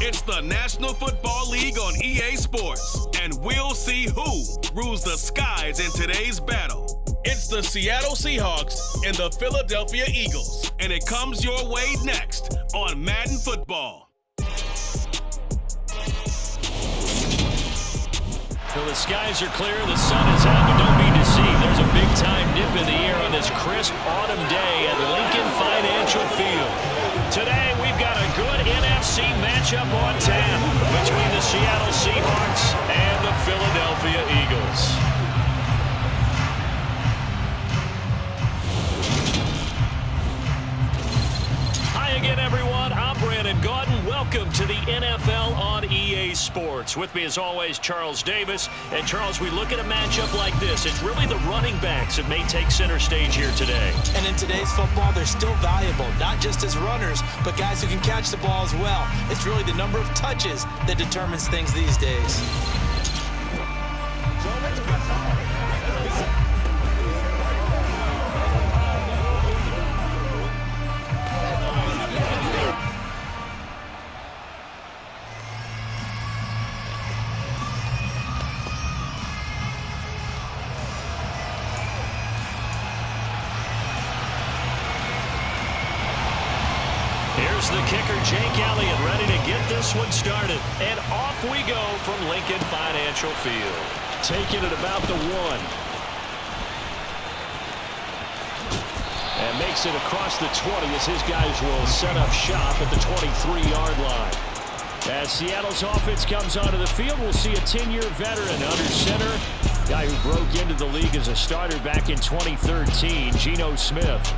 It's the National Football League on EA Sports, and we'll see who rules the skies in today's battle. It's the Seattle Seahawks and the Philadelphia Eagles, and it comes your way next on Madden Football. So the skies are clear, the sun is out, but don't be deceived. There's a big-time dip in the air on this crisp autumn day at Lincoln Financial Field. Today, we've got a good NFC matchup on tap between the Seattle Seahawks and the Philadelphia Eagles. Hi again, everyone. I'm Brandon Gaudin. Welcome to the NFL on EA Sports. With me, as always, Charles Davis. And, Charles, we look at a matchup like this. It's really the running backs that may take center stage here today. And in today's football, they're still valuable, not just as runners, but guys who can catch the ball as well. It's really the number of touches that determines things these days. Here's the kicker, Jake Elliott, ready to get this one started. And off we go from Lincoln Financial Field. Taking it about the 1. And makes it across the 20 as his guys will set up shop at the 23-yard line. As Seattle's offense comes onto the field, we'll see a 10-year veteran under center. Guy who broke into the league as a starter back in 2013, Geno Smith.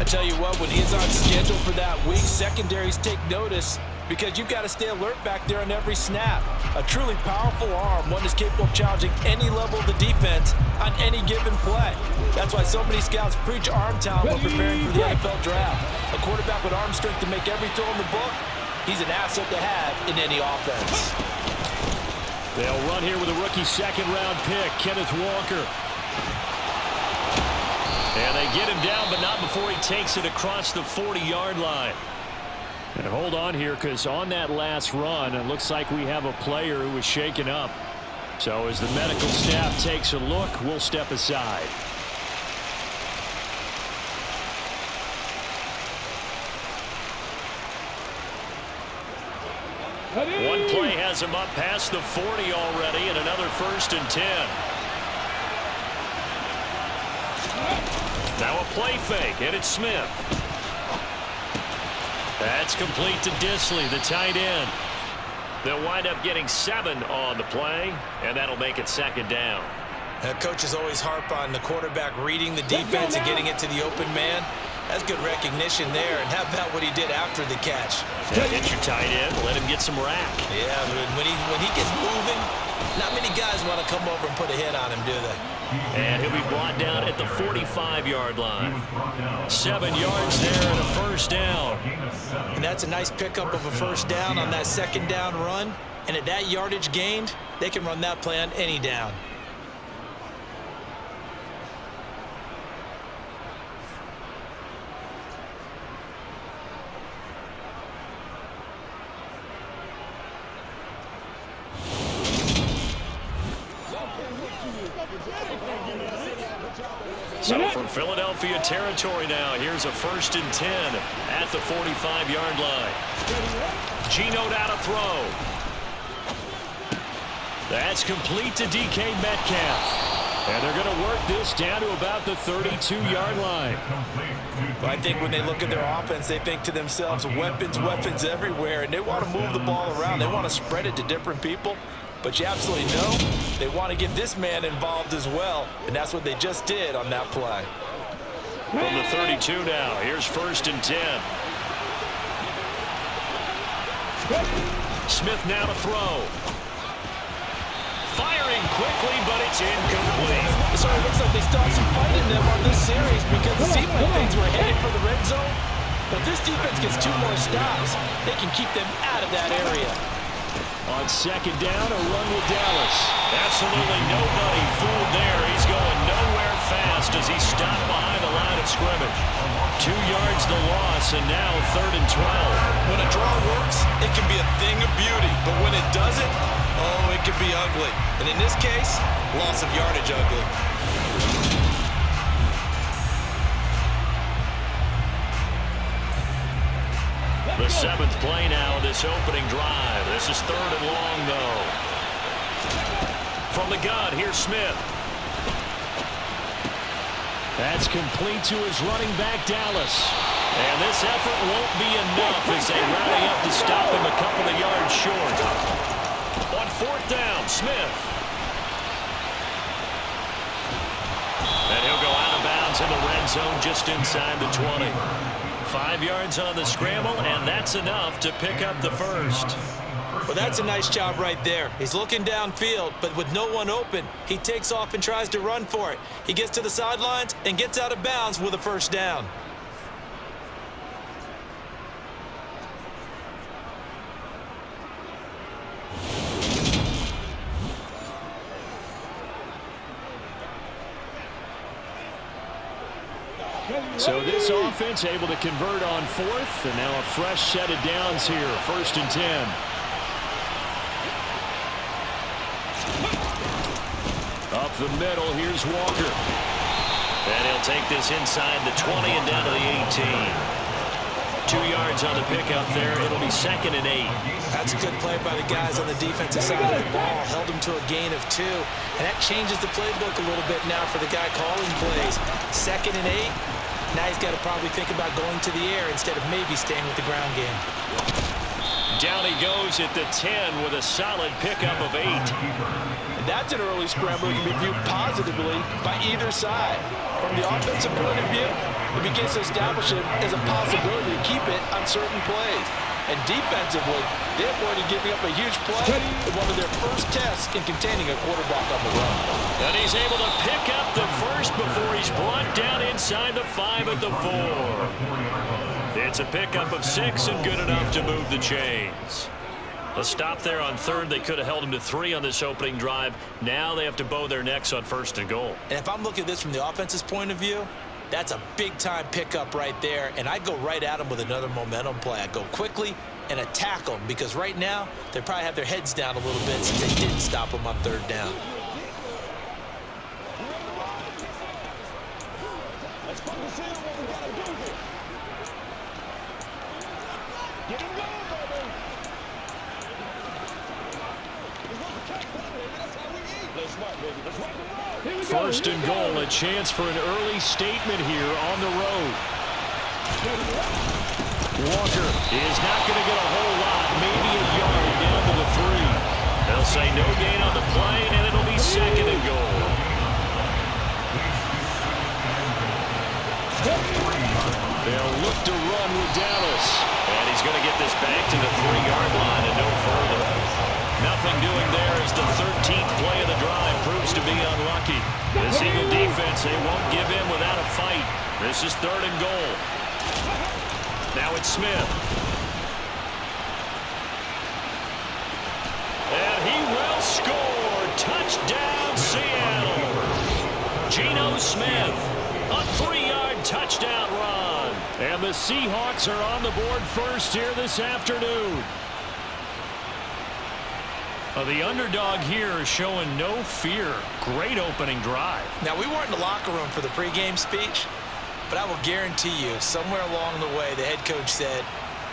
I tell you what, when he's on schedule for that week, secondaries take notice because you've got to stay alert back there on every snap. A truly powerful arm, one that's capable of challenging any level of the defense on any given play. That's why so many scouts preach arm talent when preparing for the NFL draft. A quarterback with arm strength to make every throw in the book, he's an asset to have in any offense. They'll run here with a rookie second-round pick, Kenneth Walker. And they get him down, but not before he takes it across the 40-yard line. And hold on here, because on that last run, it looks like we have a player who was shaken up. So as the medical staff takes a look, we'll step aside. One play has him up past the 40 already, and another 1st and 10. Now a play fake, and it's Smith. That's complete to Disley, the tight end. They'll wind up getting 7 on the play, and that'll make it 2nd down. Coaches always harp on the quarterback reading the defense and getting it to the open man. That's good recognition there, and how about what he did after the catch? Yeah, get your tight end, let him get some rack. Yeah, when he gets moving, not many guys want to come over and put a hit on him, do they? And he'll be brought down at the 45-yard line. 7 yards there and a 1st down. And that's a nice pickup of a 1st down on that 2nd down run. And at that yardage gained, they can run that play on any down. So from Philadelphia territory now, here's a 1st and 10 at the 45-yard line. Geno down to throw. That's complete to DK Metcalf. And they're going to work this down to about the 32-yard line. Well, I think when they look at their offense, they think to themselves, weapons, weapons everywhere, and they want to move the ball around. They want to spread it to different people. But you absolutely know they want to get this man involved as well, and that's what they just did on that play. From the 32 now, here's 1st and 10. Smith now to throw. Firing quickly, but it's incomplete. So it looks like they still have some fight in them on this series because it seemed like things were headed for the red zone. But this defense gets 2 more stops. They can keep them out of that area. On 2nd down, a run with Dallas. Absolutely nobody fooled there. He's going nowhere fast as he stopped behind the line of scrimmage. 2 yards the loss, and now 3rd and 12. When a draw works, it can be a thing of beauty, but when it doesn't, oh, it can be ugly. And in this case, loss of yardage ugly. The 7th play now of this opening drive. This is 3rd and long, though. From the gun, here's Smith. That's complete to his running back, Dallas. And this effort won't be enough as they rally up to stop him a couple of yards short. On 4th down, Smith. And he'll go out of bounds in the red zone just inside the 20. 5 yards on the scramble, and that's enough to pick up the first. Well, that's a nice job right there. He's looking downfield, but with no one open, he takes off and tries to run for it. He gets to the sidelines and gets out of bounds with a first down. So this offense able to convert on 4th, and now a fresh set of downs here, 1st and 10. Up the middle, here's Walker. And he'll take this inside the 20 and down to the 18. 2 yards on the pickup there. It'll be 2nd and 8. That's a good play by the guys on the defensive side of the ball. Held him to a gain of 2. And that changes the playbook a little bit now for the guy calling plays. 2nd and 8. Now he's got to probably think about going to the air instead of maybe staying with the ground game. Down he goes at the 10 with a solid pickup of 8. And that's an early scramble that can be viewed positively by either side. From the offensive point of view, it begins to establish it as a possibility to keep it on certain plays. And defensively, they avoided giving up a huge play in one of their first tests in containing a quarterback on the run. And he's able to pick up the first before he's brought down inside the 5 at the 4. It's a pickup of 6 and good enough to move the chains. A stop there on 3rd. They could have held him to 3 on this opening drive. Now they have to bow their necks on 1st and goal. And if I'm looking at this from the offense's point of view, that's a big-time pickup right there, and I go right at them with another momentum play. I go quickly and attack them because right now they probably have their heads down a little bit since they didn't stop them on 3rd down. First and goal, a chance for an early statement here on the road. Walker is not going to get a whole lot, maybe a yard down to the 3. They'll say no gain on the play, and it'll be 2nd and goal. They'll look to run with Dallas. And he's going to get this back to the 3-yard line and no further. Nothing doing there as the 13th play of the drive proves to be unlucky. This Eagle defense, they won't give in without a fight. This is 3rd and goal. Now it's Smith. And he will score. Touchdown, Seattle. Geno Smith, a 3-yard touchdown run. And the Seahawks are on the board first here this afternoon. The underdog here is showing no fear. Great opening drive. Now, we weren't in the locker room for the pregame speech, but I will guarantee you, somewhere along the way, the head coach said,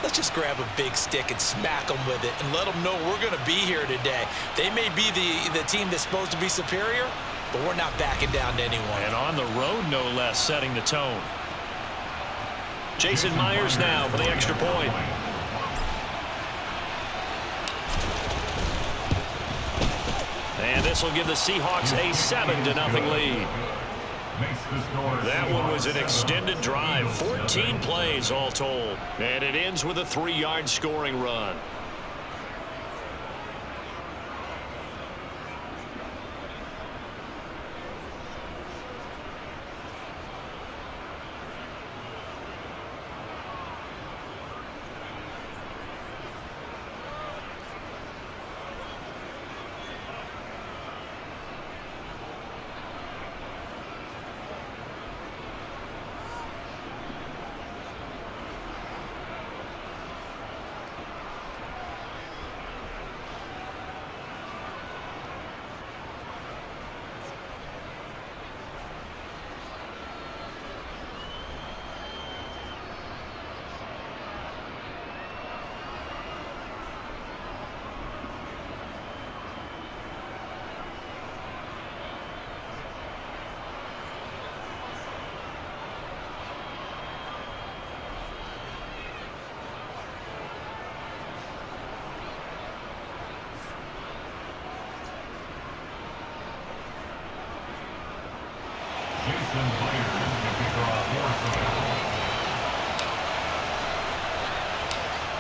let's just grab a big stick and smack them with it and let them know we're going to be here today. They may be the team that's supposed to be superior, but we're not backing down to anyone. And on the road, no less, setting the tone. Jason Myers now for the extra point. And this will give the Seahawks a 7-0 lead. That one was an extended drive, 14 plays all told. And it ends with a 3-yard scoring run.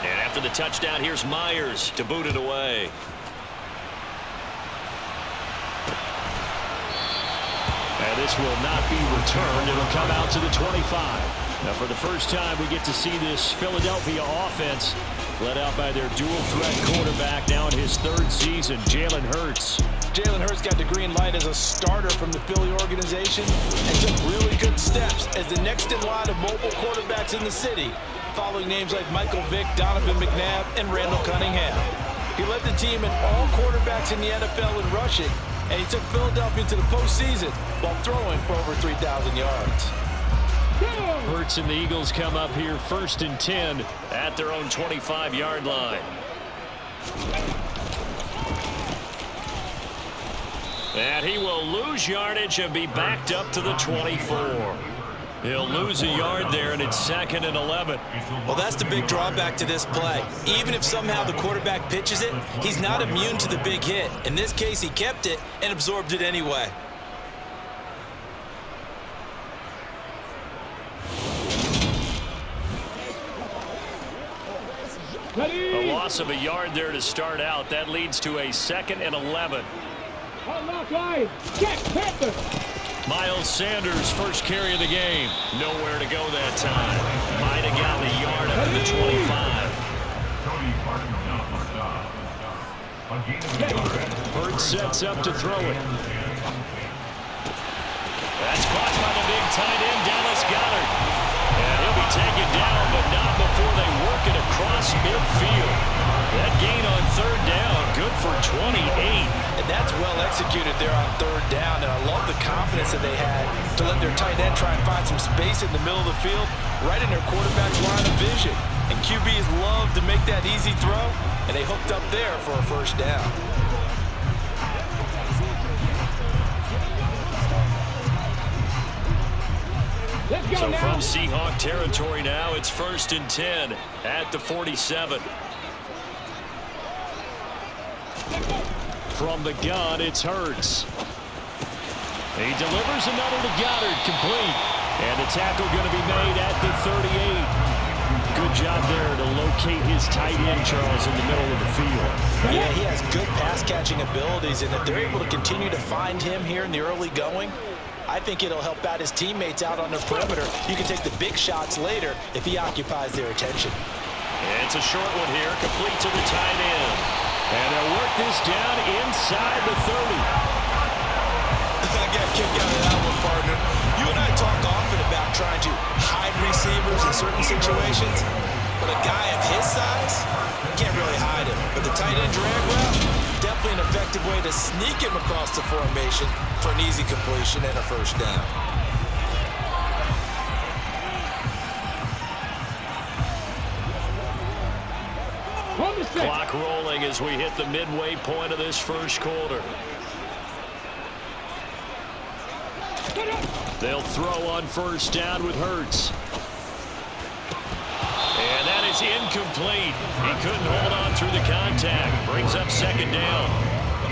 And after the touchdown, here's Myers to boot it away. And this will not be returned. It'll come out to the 25. Now, for the first time, we get to see this Philadelphia offense led out by their dual-threat quarterback now in his third season, Jalen Hurts. Jalen Hurts got the green light as a starter from the Philly organization and took really good steps as the next in line of mobile quarterbacks in the city, following names like Michael Vick, Donovan McNabb, and Randall Cunningham. He led the team in all quarterbacks in the NFL in rushing, and he took Philadelphia to the postseason while throwing for over 3,000 yards. Hurts and the Eagles come up here 1st and 10 at their own 25-yard line. And he will lose yardage and be backed up to the 24. He'll lose a yard there, and it's 2nd and 11. Well, that's the big drawback to this play. Even if somehow the quarterback pitches it, he's not immune to the big hit. In this case, he kept it and absorbed it anyway. A loss of a yard there to start out. That leads to a 2nd and 11. Miles Sanders, first carry of the game. Nowhere to go that time. Might have gotten a yard up to the 25. Hurts sets up to throw it. That's caught by the big tight end, Dallas Goedert. And he'll be taken down, but not before they work it across midfield. That gain on 3rd down, good for 28. And that's well executed there on 3rd down, and I love the confidence that they had to let their tight end try and find some space in the middle of the field, right in their quarterback's line of vision. And QBs love to make that easy throw, and they hooked up there for a 1st down. So from Seahawk territory now, it's 1st and 10 at the 47. From the gun, it's Hurts. He delivers another to Goddard, complete. And the tackle going to be made at the 38. Good job there to locate his tight end, Charles, in the middle of the field. Yeah, he has good pass-catching abilities, and if they're able to continue to find him here in the early going, I think it'll help out his teammates out on the perimeter. You can take the big shots later if he occupies their attention. It's a short one here, complete to the tight end. And they'll work this down inside the 30. I got a kick out of that one, partner. You and I talk often about trying to hide receivers in certain situations, but a guy of his size, you can't really hide him. But the tight end drag route, definitely an effective way to sneak him across the formation for an easy completion and a 1st down. Clock rolling as we hit the midway point of this 1st quarter. They'll throw on 1st down with Hurts. And that is incomplete. He couldn't hold on through the contact. Brings up 2nd down.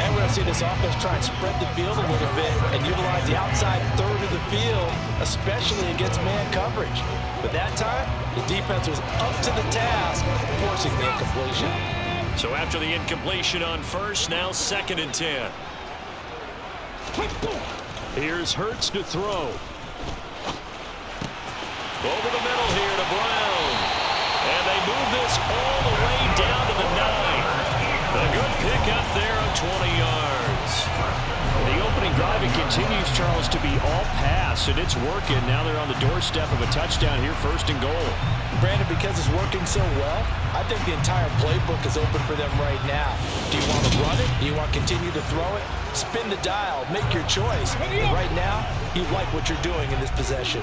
And we're going to see this offense try and spread the field a little bit and utilize the outside 3rd of the field, especially against man coverage. But that time, the defense was up to the task, forcing the incompletion. So after the incompletion on 1st, now 2nd and 10. Here's Hurts to throw. Over the middle here to Brown. And they move this all the way down to the 9. A good pickup there of 20 yards. The opening drive, it continues, Charles, to be all pass, and it's working. Now they're on the doorstep of a touchdown here, 1st and goal. Brandon, because it's working so well, I think the entire playbook is open for them right now. Do you want to run it? Do you want to continue to throw it? Spin the dial. Make your choice. But right now, you like what you're doing in this possession.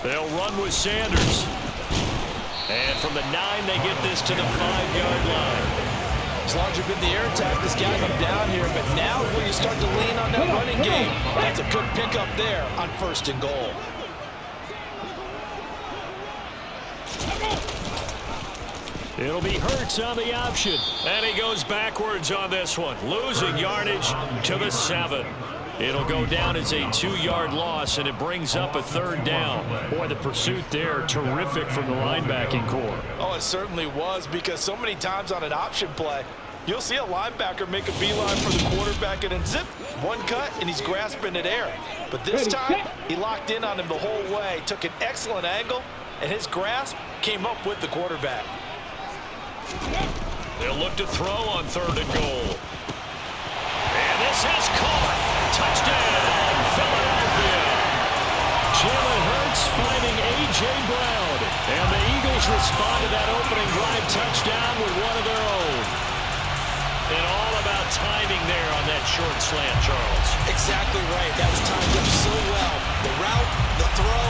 They'll run with Sanders. And from the 9, they get this to the 5-yard line. As long as you've been the air attack, this got them down here. But now is where you start to lean on that running game. That's a good pickup there on 1st and goal. It'll be Hurts on the option. And he goes backwards on this one, losing yardage to the 7. It'll go down as a 2-yard loss, and it brings up a 3rd down. Boy, the pursuit there, terrific from the linebacking core. Oh, it certainly was, because so many times on an option play, you'll see a linebacker make a beeline for the quarterback and then zip, one cut, and he's grasping at air. But this time, he locked in on him the whole way, took an excellent angle, and his grasp came up with the quarterback. They'll look to throw on 3rd and goal. And this is caught. Touchdown, Philadelphia. Jalen Hurts finding A.J. Brown. And the Eagles respond to that opening drive touchdown with one of their own. And all about timing there on that short slant, Charles. Exactly right. That was timed up so well. The route, the throw,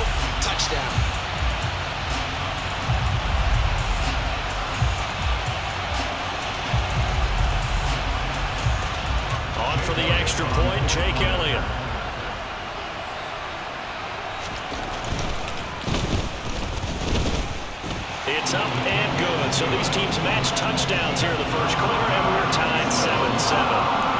touchdown. On for the extra point, Jake Elliott. It's up and good. So these teams match touchdowns here in the first quarter, and we're tied 7-7.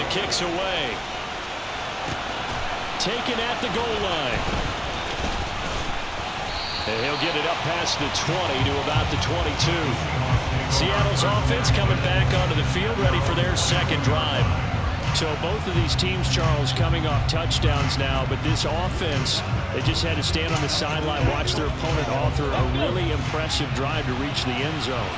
Kicks away. Taken at the goal line. And he'll get it up past the 20 to about the 22. Seattle's offense coming back onto the field, ready for their second drive. So both of these teams, Charles, coming off touchdowns now, but this offense, they just had to stand on the sideline, watch their opponent author a really impressive drive to reach the end zone.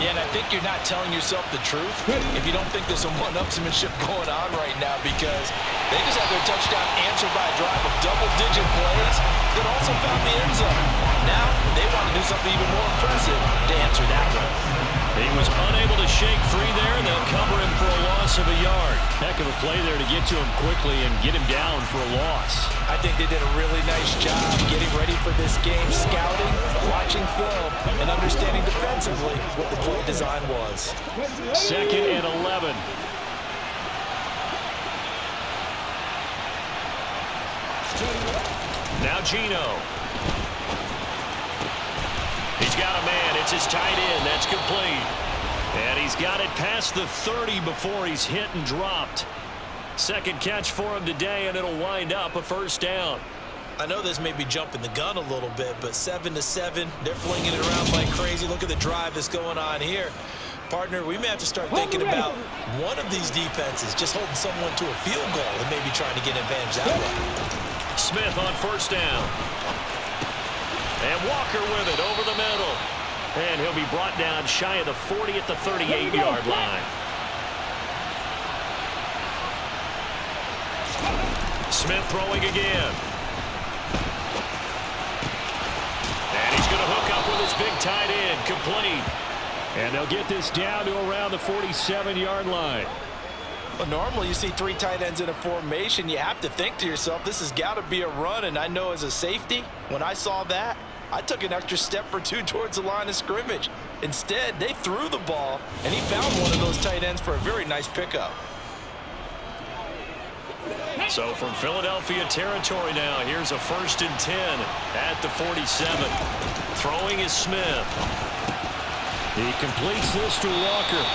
Yeah, and I think you're not telling yourself the truth if you don't think there's some one-upsmanship going on right now, because they just had their touchdown answered by a drive of double-digit plays that also found the end zone. Now they want to do something even more impressive to answer that one. He was unable to shake free there, and they'll cover him for a loss of a yard. Heck of a play there to get to him quickly and get him down for a loss. I think they did a really nice job getting ready for this game, scouting, watching film, and understanding defensively what the play design was. 2nd and 11. Now Geno. He's got a man. It's his tight end. That's complete. And he's got it past the 30 before he's hit and dropped. Second catch for him today, and it'll wind up a 1st down. I know this may be jumping the gun a little bit, but 7-7, they're flinging it around like crazy. Look at the drive that's going on here. Partner, we may have to start thinking about one of these defenses just holding someone to a field goal and maybe trying to get an advantage that way. Smith on 1st down. And Walker with it over the middle. And he'll be brought down shy of the 40 at the 38-yard line. Smith throwing again. And he's going to hook up with his big tight end, complete. And they'll get this down to around the 47-yard line. Well, normally you see 3 tight ends in a formation. You have to think to yourself, this has got to be a run. And I know as a safety, when I saw that, I took an extra step or 2 towards the line of scrimmage. Instead, they threw the ball, and he found one of those tight ends for a very nice pickup. So from Philadelphia territory now, here's a 1st and 10 at the 47. Throwing is Smith. He completes this to Walker,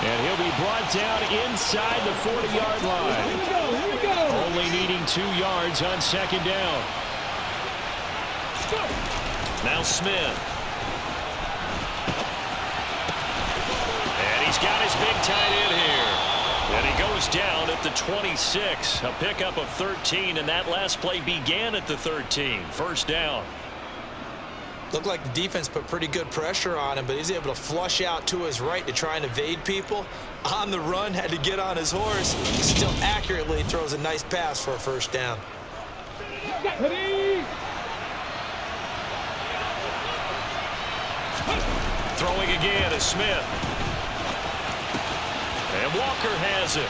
and he'll be brought down inside the 40-yard line. Here we go. Only needing 2 yards on 2nd down. Now Smith. And he's got his big tight end here. And he goes down at the 26. A pickup of 13, and that last play began at the 13. 1st down. Looked like the defense put pretty good pressure on him, but he's able to flush out to his right to try and evade people. On the run, had to get on his horse. Still accurately throws a nice pass for a 1st down. Throwing again is Smith. And Walker has it.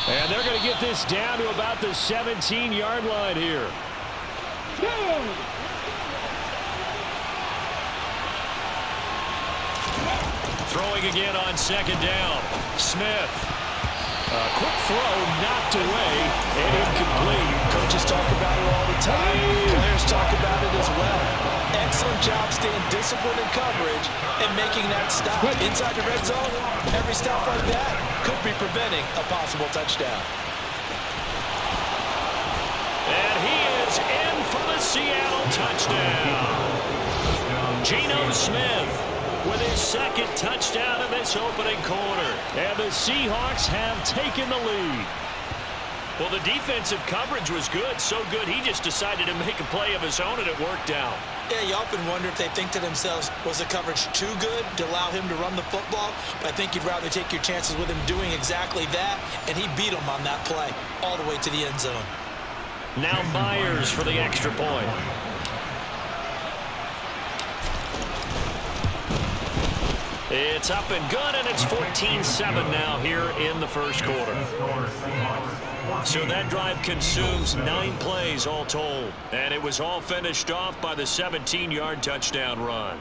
And they're going to get this down to about the 17-yard line here. Throwing again on second down. Smith. Quick throw, knocked away, and incomplete. Coaches talk about it all the time. Players talk about it as well. Excellent job staying disciplined in coverage and making that stop. Inside the red zone, every stop like that could be preventing a possible touchdown. And he is in for the Seattle touchdown. Geno Smith with his second touchdown in this opening quarter. And the Seahawks have taken the lead. Well, the defensive coverage was good, so good he just decided to make a play of his own, and it worked out. Yeah, you often wonder if they think to themselves, was the coverage too good to allow him to run the football? But I think you'd rather take your chances with him doing exactly that, and he beat him on that play all the way to the end zone. Now Myers for the extra point. It's up and good, and it's 14-7 now here in the first quarter. So that drive consumes 9 plays all told. And it was all finished off by the 17-yard touchdown run.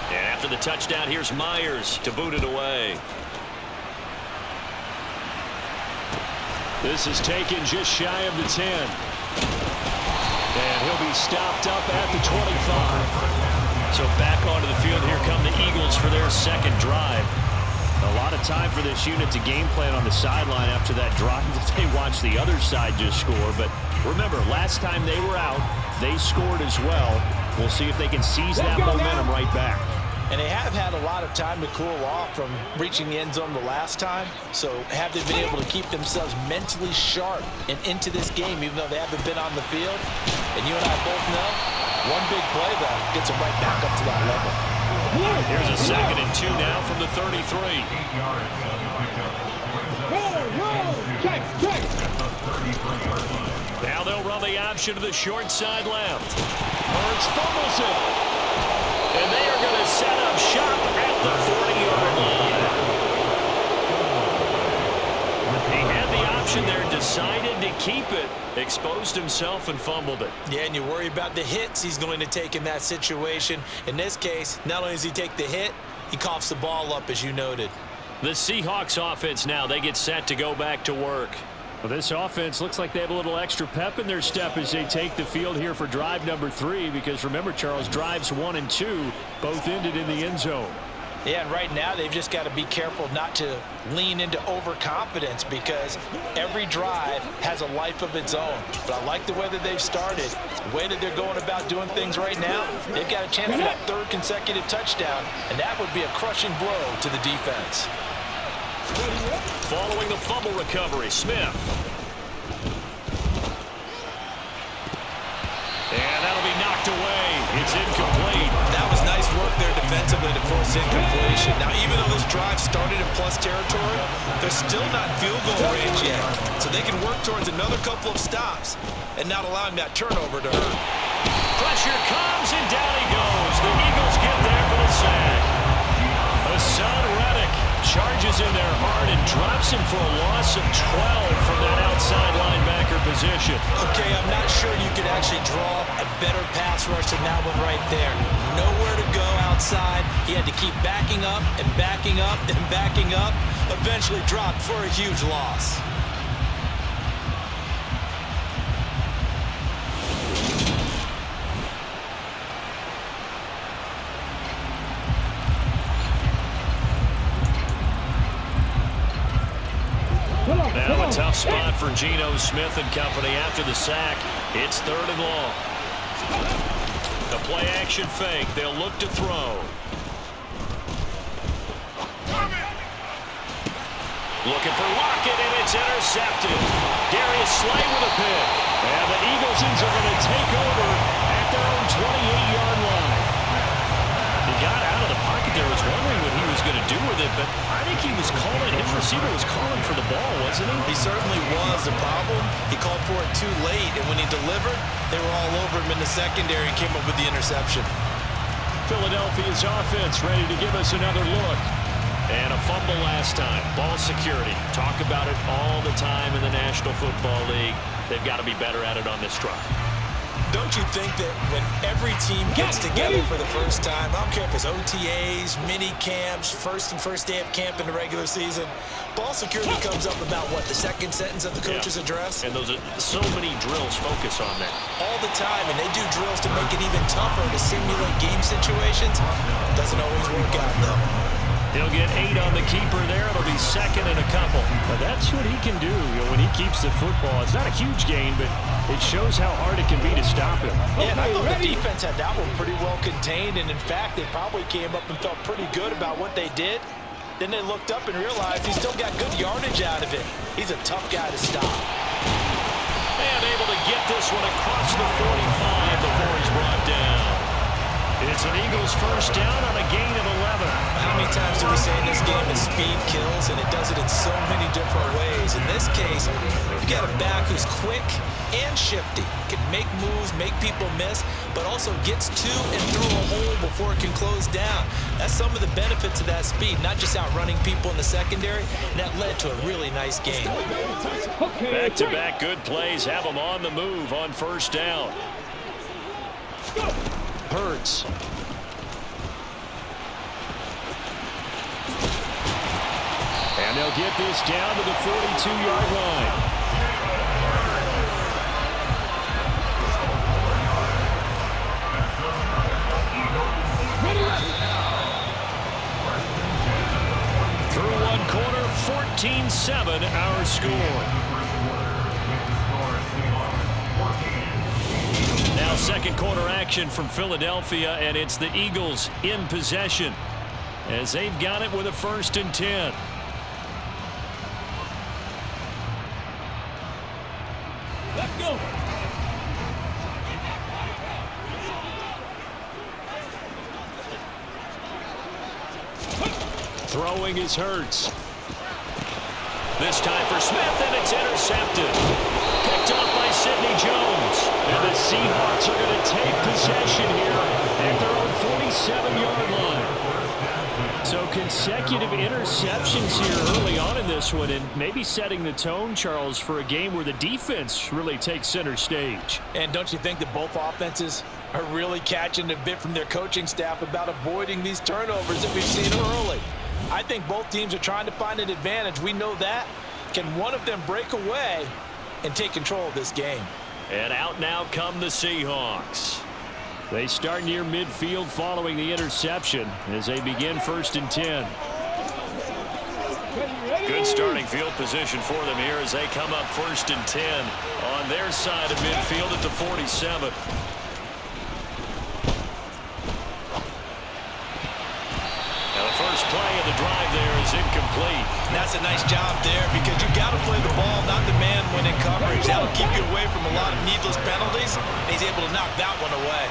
And after the touchdown, here's Myers to boot it away. This is taken just shy of the 10. And he'll be stopped up at the 25. So back onto the field, here come the Eagles for their second drive. A lot of time for this unit to game plan on the sideline after that drive that they watched the other side just score. But remember, last time they were out, they scored as well. We'll see if they can seize that momentum right back. And they have had a lot of time to cool off from reaching the end zone the last time. So have they been able to keep themselves mentally sharp and into this game, even though they haven't been on the field? And you and I both know, one big play, though, gets them right back up to that level. Here's a 2nd and 2 now from the 33. Now they'll run the option to the short side left. Hurts fumbles it. And they are going to set up shop at the 40-yard line. He had the option there, decided to keep it, exposed himself and fumbled it. Yeah, and you worry about the hits he's going to take in that situation. In this case, not only does he take the hit, he coughs the ball up, as you noted. The Seahawks offense now, they get set to go back to work. Well, this offense looks like they have a little extra pep in their step as they take the field here for drive number 3, because remember, Charles, drives 1 and 2 both ended in the end zone. Yeah, and right now they've just got to be careful not to lean into overconfidence, because every drive has a life of its own. But I like the way that they've started, the way that they're going about doing things right now. They've got a chance for that 3rd consecutive touchdown, and that would be a crushing blow to the defense. Following the fumble recovery, Smith. And that'll be knocked away. It's incomplete. That was nice work there defensively to force incompletion. Now, even though this drive started in plus territory, they're still not in field goal range yet. So they can work towards another couple of stops and not allowing that turnover to hurt. Pressure comes, and down he goes. The Eagles get there for the sack. Hassan Reddick charges goes in there hard and drops him for a loss of 12 from that outside linebacker position. Okay, I'm not sure you could actually draw a better pass rush than that one right there. Nowhere to go outside. He had to keep backing up and backing up and backing up. Eventually dropped for a huge loss. Now a tough spot for Geno Smith and company after the sack. It's 3rd and long. The play action fake. They'll look to throw. Looking for Lockett, and it's intercepted. Darius Slay with a pick. And the Eaglesons are going to take over at their own 28-yard line. He got out of the pocket there. Was wondering what he was going to do with it, but I think he was calling. His receiver was calling for the ball, wasn't he? He certainly was. The problem, he called for it too late, and when he delivered, they were all over him in the secondary and came up with the interception. Philadelphia's offense ready to give us another look. And a fumble last time. Ball security. Talk about it all the time in the National Football League. They've got to be better at it on this drive. Don't you think that when every team gets together for the first time, I don't care if it's OTAs, mini camps, first day of camp in the regular season, ball security comes up about, what, the second sentence of the coach's address? And those are so many drills focus on that. All the time, and they do drills to make it even tougher to simulate game situations. Doesn't always work out, though. He'll get 8 on the keeper there. It'll be 2nd and a couple. But that's what he can do, when he keeps the football. It's not a huge gain, but it shows how hard it can be to stop him. Yeah, and I thought the defense had that one pretty well contained, and in fact, they probably came up and felt pretty good about what they did. Then they looked up and realized he still got good yardage out of it. He's a tough guy to stop. And able to get this one across the 45 before he's brought down. It's an Eagles first down on a gain of 11. How many times do we say in this game that speed kills, and it does it in so many different ways? In this case, you got a back who's quick and shifty, can make moves, make people miss, but also gets to and through a hole before it can close down. That's some of the benefits of that speed, not just outrunning people in the secondary, and that led to a really nice game. Back-to-back good plays have them on the move on first down. Hurts. And they'll get this down to the 42-yard line. Through one quarter, 14-7 our score. Now second quarter action from Philadelphia, and it's the Eagles in possession as they've got it with a 1st and 10. Let's go. Throwing is Hurts. This time for Smith, and it's intercepted. Picked up by Sidney Jones. And the Seahawks are going to take possession here at their own 47-yard line. So consecutive interceptions here early on in this one, and maybe setting the tone, Charles, for a game where the defense really takes center stage. And don't you think that both offenses are really catching a bit from their coaching staff about avoiding these turnovers that we've seen early? I think both teams are trying to find an advantage. We know that. Can one of them break away and take control of this game? And out now come the Seahawks. They start near midfield following the interception as they begin 1st and 10. Good starting field position for them here as they come up 1st and 10 on their side of midfield at the 47. First play of the drive there is incomplete. That's a nice job there because you've got to play the ball, not the man when in coverage. That'll keep you away from a lot of needless penalties. And he's able to knock that one away.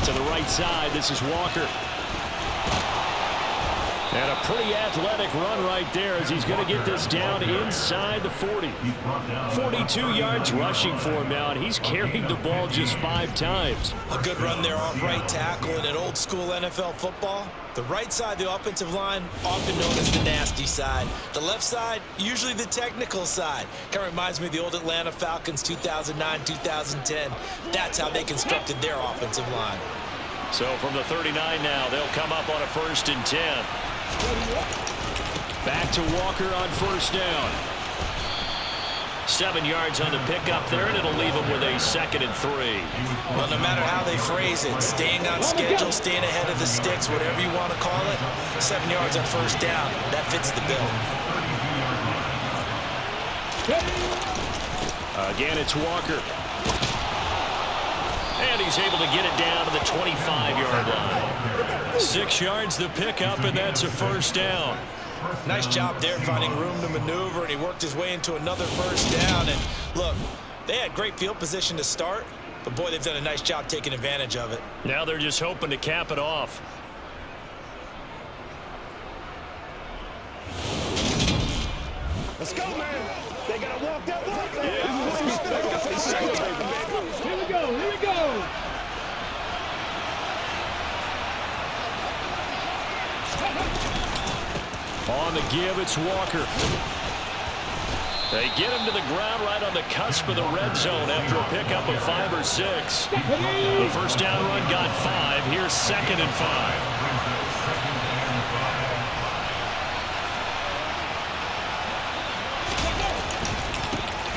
To the right side, this is Walker. And a pretty athletic run right there as he's going to get this down inside the 40. 42 yards rushing for him now, and he's carried the ball just 5 times. A good run there off right tackle. In an old school NFL football, the right side, the offensive line, often known as the nasty side. The left side, usually the technical side. Kind of reminds me of the old Atlanta Falcons 2009, 2010. That's how they constructed their offensive line. So from the 39 now, they'll come up on a 1st and 10. Back to Walker on 1st down. 7 yards on the pickup there, and it'll leave him with a 2nd and 3. Well, no matter how they phrase it, staying on schedule, staying ahead of the sticks, whatever you want to call it, 7 yards on 1st down, that fits the bill. Again, it's Walker. And he's able to get it down to the 25-yard line. 6 yards the pickup, and that's a 1st down. Nice job there finding room to maneuver, and he worked his way into another 1st down. And look, they had great field position to start, but boy, they've done a nice job taking advantage of it. Now they're just hoping to cap it off. Let's go, man. They got to walk that walk. Yeah. Here we go. Here we go. On the give, it's Walker. They get him to the ground right on the cusp of the red zone after a pickup of 5 or 6. The 1st down run got 5. Here's 2nd and 5.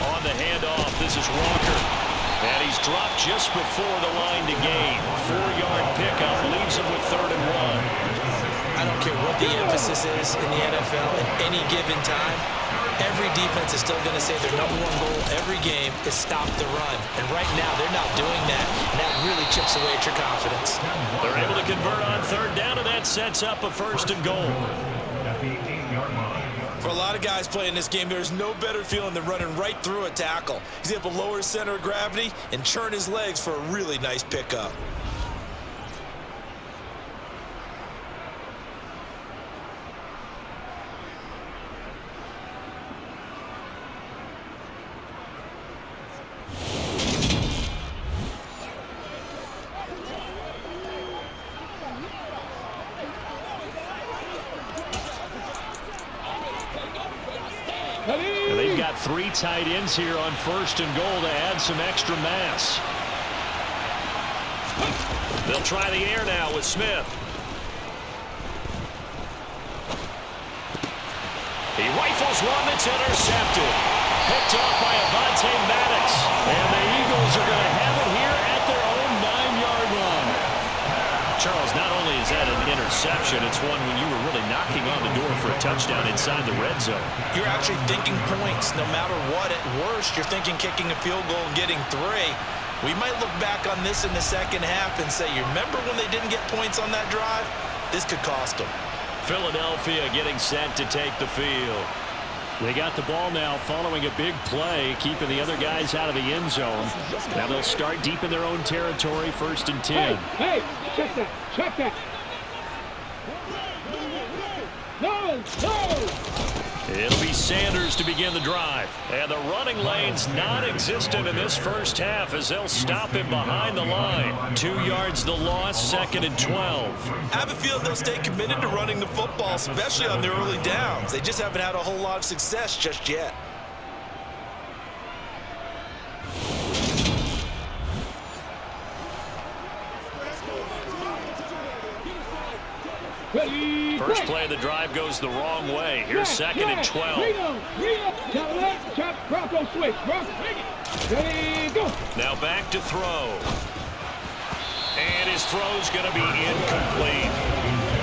On the handoff, this is Walker. And he's dropped just before the line to gain. 4-yard pickup leaves him with 3rd and 1. I don't care what the emphasis is in the NFL at any given time. Every defense is still going to say their #1 goal every game is stop the run. And right now, they're not doing that, and that really chips away at your confidence. They're able to convert on 3rd down, and that sets up a 1st and goal. For a lot of guys playing this game, there's no better feeling than running right through a tackle. He's able to lower his center of gravity and churn his legs for a really nice pickup. And they've got 3 tight ends here on 1st and goal to add some extra mass. They'll try the air now with Smith. He rifles one that's intercepted. Picked off by Avonte Maddox. And the Eagles are going to have it here at their own 9-yard line. Charles, not only is that an interception, it's one when you were really knocking on the door for a touchdown inside the red zone. You're actually thinking points no matter what. At worst, you're thinking kicking a field goal and getting 3. We might look back on this in the second half and say, you remember when they didn't get points on that drive? This could cost them. Philadelphia getting set to take the field. They got the ball now following a big play, keeping the other guys out of the end zone. Now they'll start deep in their own territory, 1st and 10. Hey, check that. Check that. No, no. It'll be Sanders to begin the drive. And the running lane's non-existent in this first half as they'll stop him behind the line. 2 yards the loss, 2nd and 12. I have a feeling they'll stay committed to running the football, especially on their early downs. They just haven't had a whole lot of success just yet. First play of the drive goes the wrong way. Here's 2nd and 12. Now back to throw. And his throw's going to be incomplete.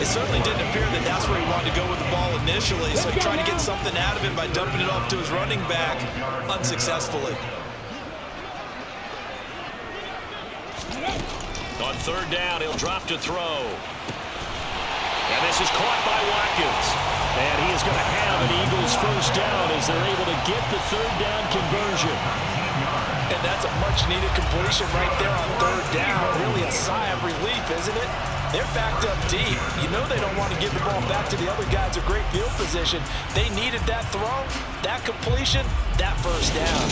It certainly didn't appear that that's where he wanted to go with the ball initially, so he tried to get something out of it by dumping it off to his running back unsuccessfully. On 3rd down, he'll drop to throw. And this is caught by Watkins. And he is going to have an Eagles 1st down as they're able to get the 3rd down conversion. And that's a much-needed completion right there on 3rd down. Really a sigh of relief, isn't it? They're backed up deep. You know they don't want to give the ball back to the other guys with great field position. They needed that throw, that completion, that first down.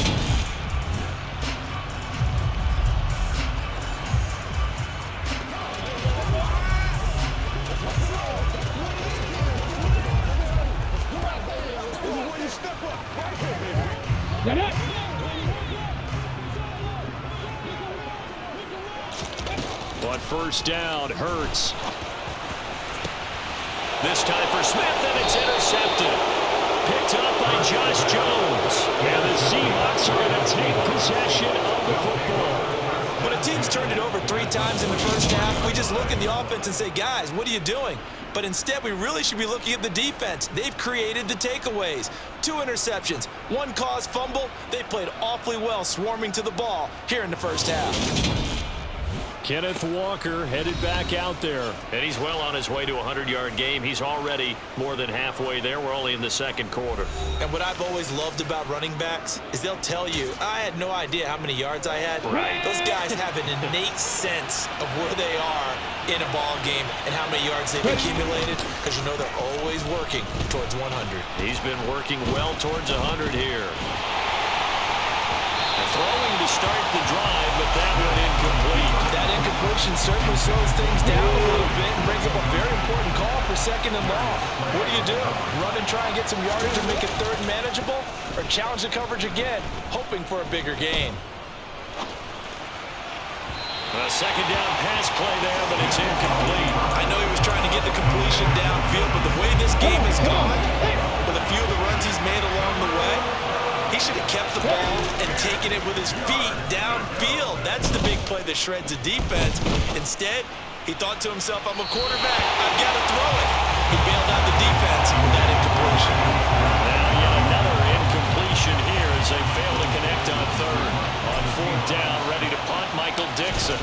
On first down, Hurts. This time for Smith, and it's intercepted. Picked up by Josh Jones. And the Seahawks are going to take possession of the football. When a team's turned it over 3 times in the first half, we just look at the offense and say, guys, what are you doing? But instead, we really should be looking at the defense. They've created the takeaways. 2 interceptions, 1 caused fumble. They've played awfully well swarming to the ball here in the first half. Kenneth Walker headed back out there. And he's well on his way to a 100-yard game. He's already more than halfway there. We're only in the second quarter. And what I've always loved about running backs is they'll tell you, I had no idea how many yards I had. Right. Those guys have an innate sense of where they are in a ball game and how many yards they've accumulated, because you know they're always working towards 100. He's been working well towards 100 here. Throwing to start the drive, but that one incomplete. That incompletion certainly slows things down a little bit and brings up a very important call for 2nd and long. What do? Run and try and get some yardage and make it 3rd and manageable? Or challenge the coverage again, hoping for a bigger gain? A second down pass play there, but it's incomplete. I know he was trying to get the completion downfield, but the way this game has gone, with a few of the runs he's made along the way, he should have kept the ball and taken it with his feet downfield. That's the big play that shreds the defense. Instead, he thought to himself, I'm a quarterback. I've got to throw it. He bailed out the defense with that incompletion. Now yet another incompletion here as they fail to connect on 3rd. On 4th down, ready to punt, Michael Dixon.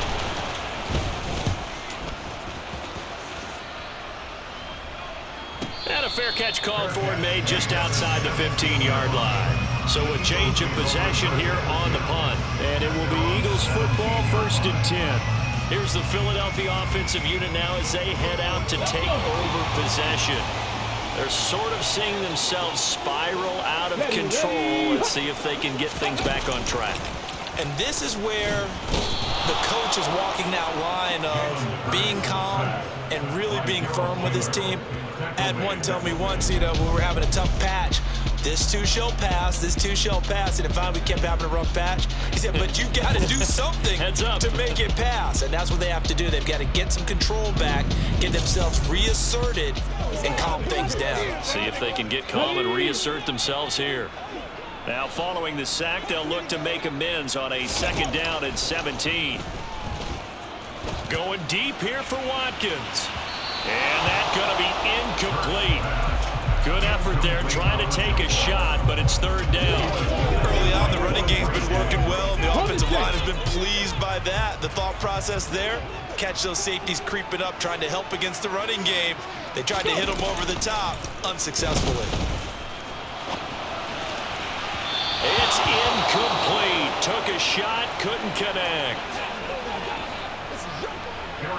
And a fair catch called for and made just outside the 15-yard line. So a change of possession here on the punt. And it will be Eagles football, 1st and 10. Here's the Philadelphia offensive unit now as they head out to take over possession. They're sort of seeing themselves spiral out of control. Let's see if they can get things back on track. And this is where the coach is walking that line of being calm and really being firm with his team. I had one tell me once, when we were having a tough patch, this too shall pass, this too shall pass. And finally we kept having a rough patch. He said, but you got to do something to make it pass. And that's what they have to do. They've got to get some control back, get themselves reasserted, and calm things down. See if they can get calm and reassert themselves here. Now following the sack, they'll look to make amends on a 2nd down and 17. Going deep here for Watkins. And that's going to be incomplete. Good effort there, trying to take a shot, but it's 3rd down. Early on, the running game's been working well, and the offensive line has been pleased by that. The thought process there, catch those safeties creeping up, trying to help against the running game. They tried to hit them over the top, unsuccessfully. It's incomplete. Took a shot, couldn't connect.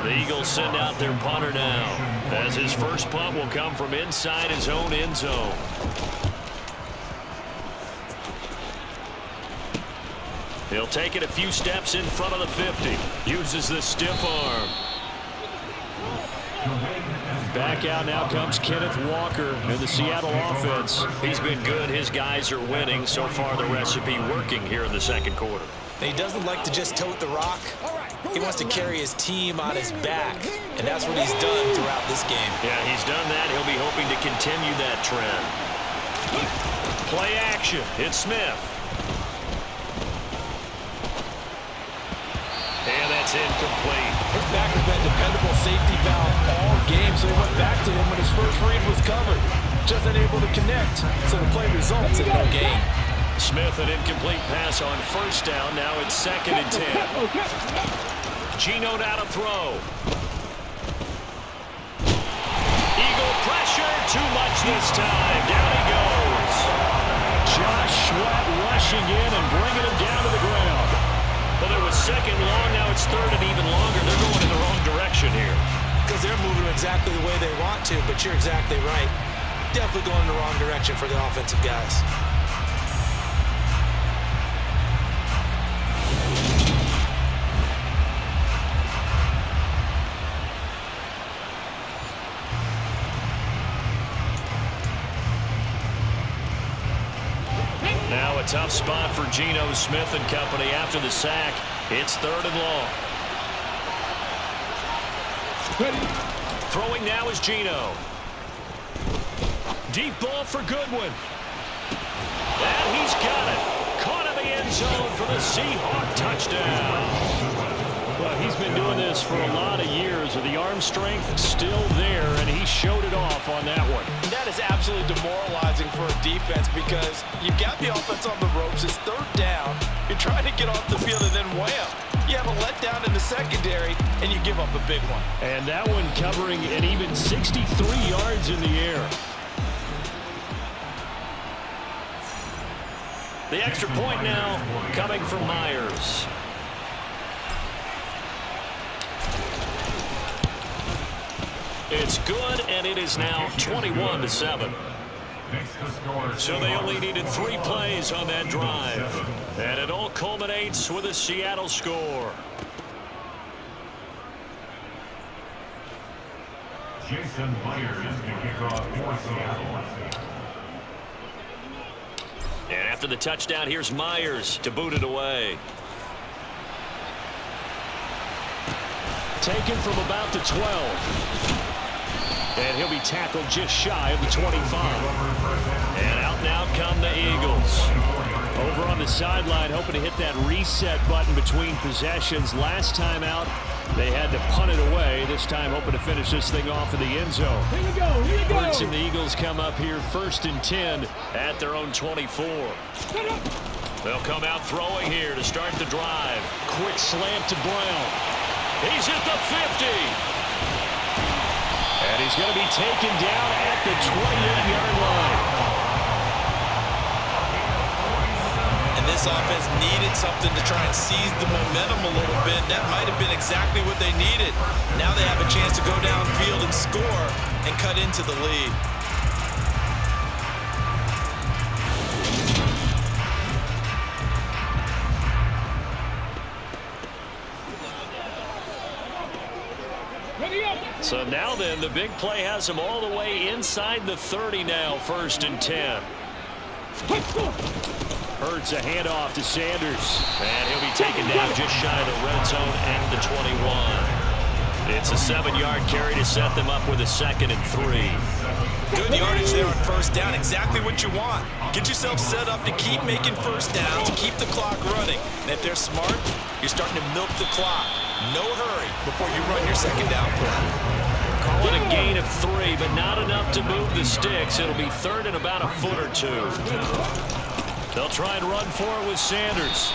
The Eagles send out their punter now, as his first punt will come from inside his own end zone. He'll take it a few steps in front of the 50. Uses the stiff arm. Back out now comes Kenneth Walker in the Seattle offense. He's been good. His guys are winning. So far, the recipe working here in the second quarter. And he doesn't like to just tote the rock. He wants to carry his team on his back, and that's what he's done throughout this game. Yeah, he's done that. He'll be hoping to continue that trend. Play action. It's Smith. And that's incomplete. His back has been a dependable safety valve all game, so he went back to him when his first read was covered. Just unable to connect, so the play results in no gain. Smith, an incomplete pass on first down. Now it's 2nd and 10. Geno now to throw. Eagle pressure, too much this time. Down he goes. Josh Sweat rushing in and bringing him down to the ground. Well, there was 2nd long. Now it's 3rd and even longer. They're going in the wrong direction here. because they're moving exactly the way they want to, but you're exactly right. Definitely going in the wrong direction for the offensive guys. Now a tough spot for Geno Smith and company after the sack. It's 3rd and long. Throwing now is Geno. Deep ball for Goodwin. And he's got it. Caught in the end zone for the Seahawks touchdown. Well, he's been doing this for a lot of years. The arm strength still there, and he showed it off on that one. That is absolutely demoralizing for a defense because you've got the offense on the ropes. It's 3rd down. You're trying to get off the field, and then wham. You have a letdown in the secondary, and you give up a big one. And that one covering an even 63 yards in the air. The extra point now coming from Myers. It's good, and it is now 21-7. So they only needed 3 plays on that drive. And it all culminates with a Seattle score. Jason Myers is the kickoff for Seattle. And after the touchdown, here's Myers to boot it away. Taken from about the 12. And he'll be tackled just shy of the 25. And out now come the Eagles. Over on the sideline, hoping to hit that reset button between possessions. Last time out, they had to punt it away. This time, hoping to finish this thing off in the end zone. Here we go, here we go. Hurts and the Eagles come up here 1st and 10 at their own 24. They'll come out throwing here to start the drive. Quick slant to Brown. He's at the 50. And he's going to be taken down at the 28-yard line. And this offense needed something to try and seize the momentum a little bit. That might have been exactly what they needed. Now they have a chance to go downfield and score and cut into the lead. So now then, the big play has him all the way inside the 30 now, 1st and 10. Hurts a handoff to Sanders. And he'll be taken down just shy of the red zone at the 21. It's a 7-yard carry to set them up with a 2nd and 3. Good yardage there on 1st down. Exactly what you want. Get yourself set up to keep making 1st downs, to keep the clock running. And if they're smart, you're starting to milk the clock. No hurry before you run your 2nd down play. Call it a gain of 3, but not enough to move the sticks. It'll be 3rd and about a foot or 2. They'll try and run for it with Sanders.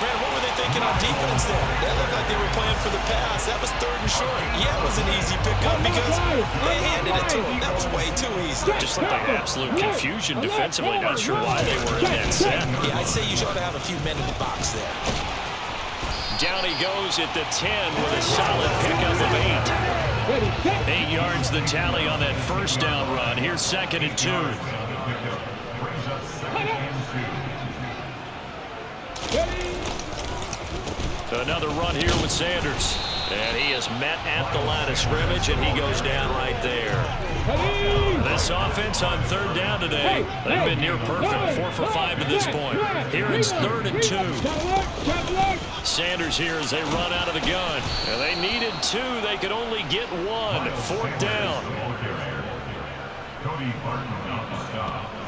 Brad, what were they thinking on defense there? That looked like they were playing for the pass. That was 3rd and short. Yeah, it was an easy pickup because they handed it to him. That was way too easy. Just looked like absolute confusion defensively. Not sure why they were in that set. Yeah, I'd say you ought to have a few men in the box there. Down he goes at the 10 with a solid pickup of 8. 8 yards the tally on that 1st down run. Here's 2nd and 2. Another run here with Sanders. And he is met at the line of scrimmage, and he goes down right there. This offense on 3rd down today, they've been near perfect, 4 for 5 to this point. Here it's 3rd and 2. Sanders here as they run out of the gun. And they needed 2. They could only get 1. 4th down.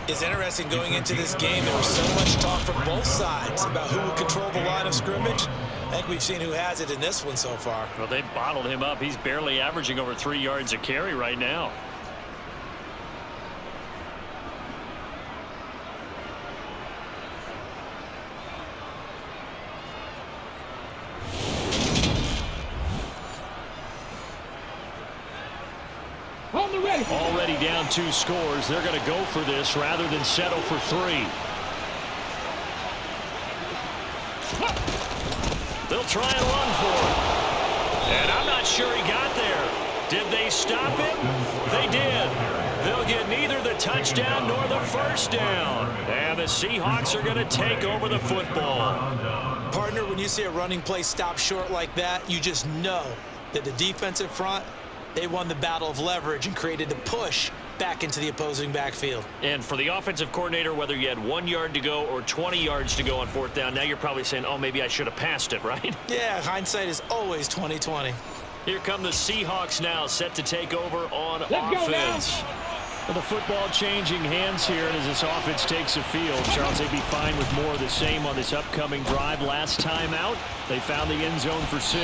It's interesting going into this game. There was so much talk from both sides about who would control the line of scrimmage. I think we've seen who has it in this one so far. Well, they bottled him up. He's barely averaging over 3 yards a carry right now. Already down 2 scores. They're going to go for this rather than settle for 3. They'll try and run for it. And I'm not sure he got Did they stop him? They did. They'll get neither the touchdown nor the first down. And the Seahawks are going to take over the football. Partner, when you see a running play stop short like that, you just know that the defensive front, they won the battle of leverage and created a push back into the opposing backfield. And for the offensive coordinator, whether you had 1 yard to go or 20 yards to go on fourth down, now you're probably saying, oh, maybe I should have passed it, right? Yeah, hindsight is always 20/20. Here come the Seahawks now, set to take over on offense. Well, the football changing hands here, and as this offense takes the field, Charles, they'd be fine with more of the same on this upcoming drive. Last time out, they found the end zone for 6.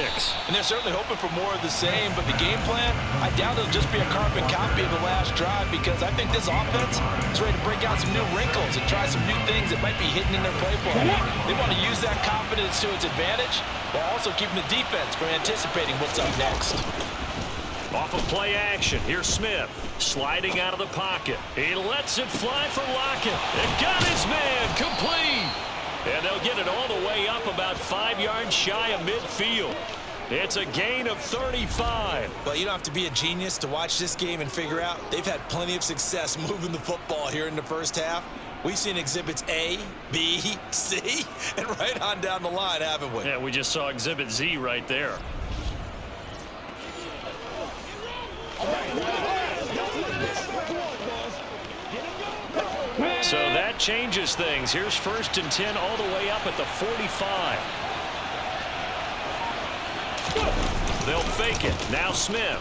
And they're certainly hoping for more of the same, but the game plan, I doubt it'll just be a carbon copy of the last drive, because I think this offense is ready to break out some new wrinkles and try some new things that might be hidden in their playbook. They want to use that confidence to its advantage, while also keeping the defense from anticipating what's up next. Off of play action, here's Smith, sliding out of the pocket. He lets it fly for Lockett. And got his man complete. And they'll get it all the way up about 5 yards shy of midfield. It's a gain of 35. Well, you don't have to be a genius to watch this game and figure out they've had plenty of success moving the football here in the first half. We've seen exhibits A, B, C, and right on down the line, haven't we? Yeah, we just saw exhibit Z right there. So that changes things. Here's 1st and 10 all the way up at the 45. They'll fake it. Now Smith.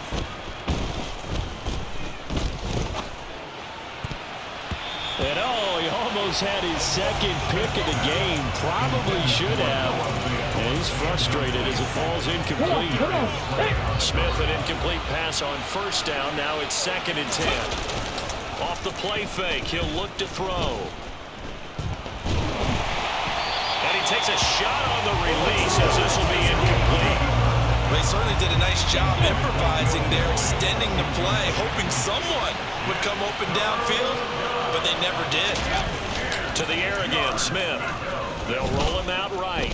And oh, he almost had his second pick of the game. Probably should have. And he's frustrated as it falls incomplete. Smith, an incomplete pass on 1st down. Now it's 2nd and 10. Off the play fake, he'll look to throw. And he takes a shot on the release as this will be incomplete. They certainly did a nice job improvising there, extending the play, hoping someone would come open downfield, but they never did. To the air again, Smith. They'll roll him out right.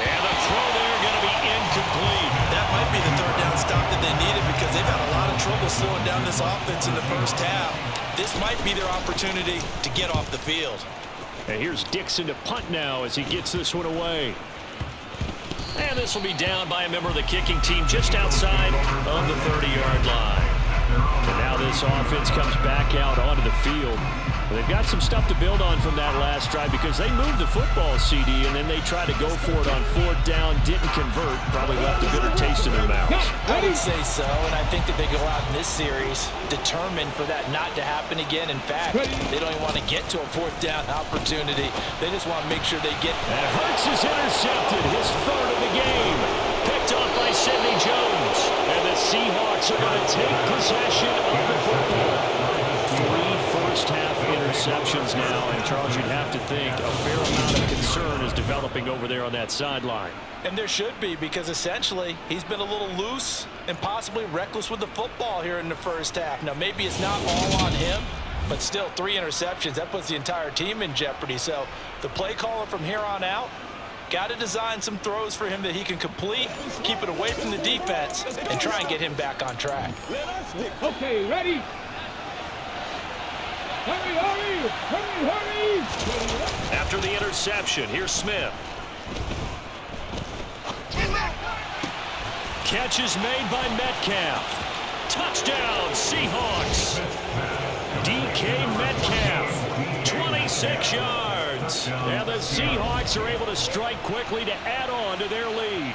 And the throw there going to be incomplete. That might be the 3rd down stop that they needed, because they've had a lot of trouble slowing down this offense in the first half. This might be their opportunity to get off the field. And here's Dixon to punt now as he gets this one away. And this will be down by a member of the kicking team just outside of the 30-yard line. And now this offense comes back out onto the field. Well, they've got some stuff to build on from that last drive, because they moved the football, CD, and then they tried to go for it on 4th down, didn't convert, probably left a bitter taste in their mouths. I would say so, and I think that they go out in this series determined for that not to happen again. In fact, they don't even want to get to a 4th down opportunity. They just want to make sure they get. And Hurts is intercepted, his 3rd of the game. Picked off by Sidney Jones. And the Seahawks are going to take possession of the football. 3 first-half interceptions now, and Charles, you'd have to think a fair amount of concern is developing over there on that sideline. And there should be, because essentially he's been a little loose and possibly reckless with the football here in the first half. Now, maybe it's not all on him, but still 3 interceptions. That puts the entire team in jeopardy. So the play caller from here on out got to design some throws for him that he can complete, keep it away from the defense, and try and get him back on track. Okay, ready? Hurry, hurry! Hurry, hurry! After the interception, here's Smith. Catch is made by Metcalf. Touchdown, Seahawks. DK Metcalf, 26 yards. And the Seahawks are able to strike quickly to add on to their lead.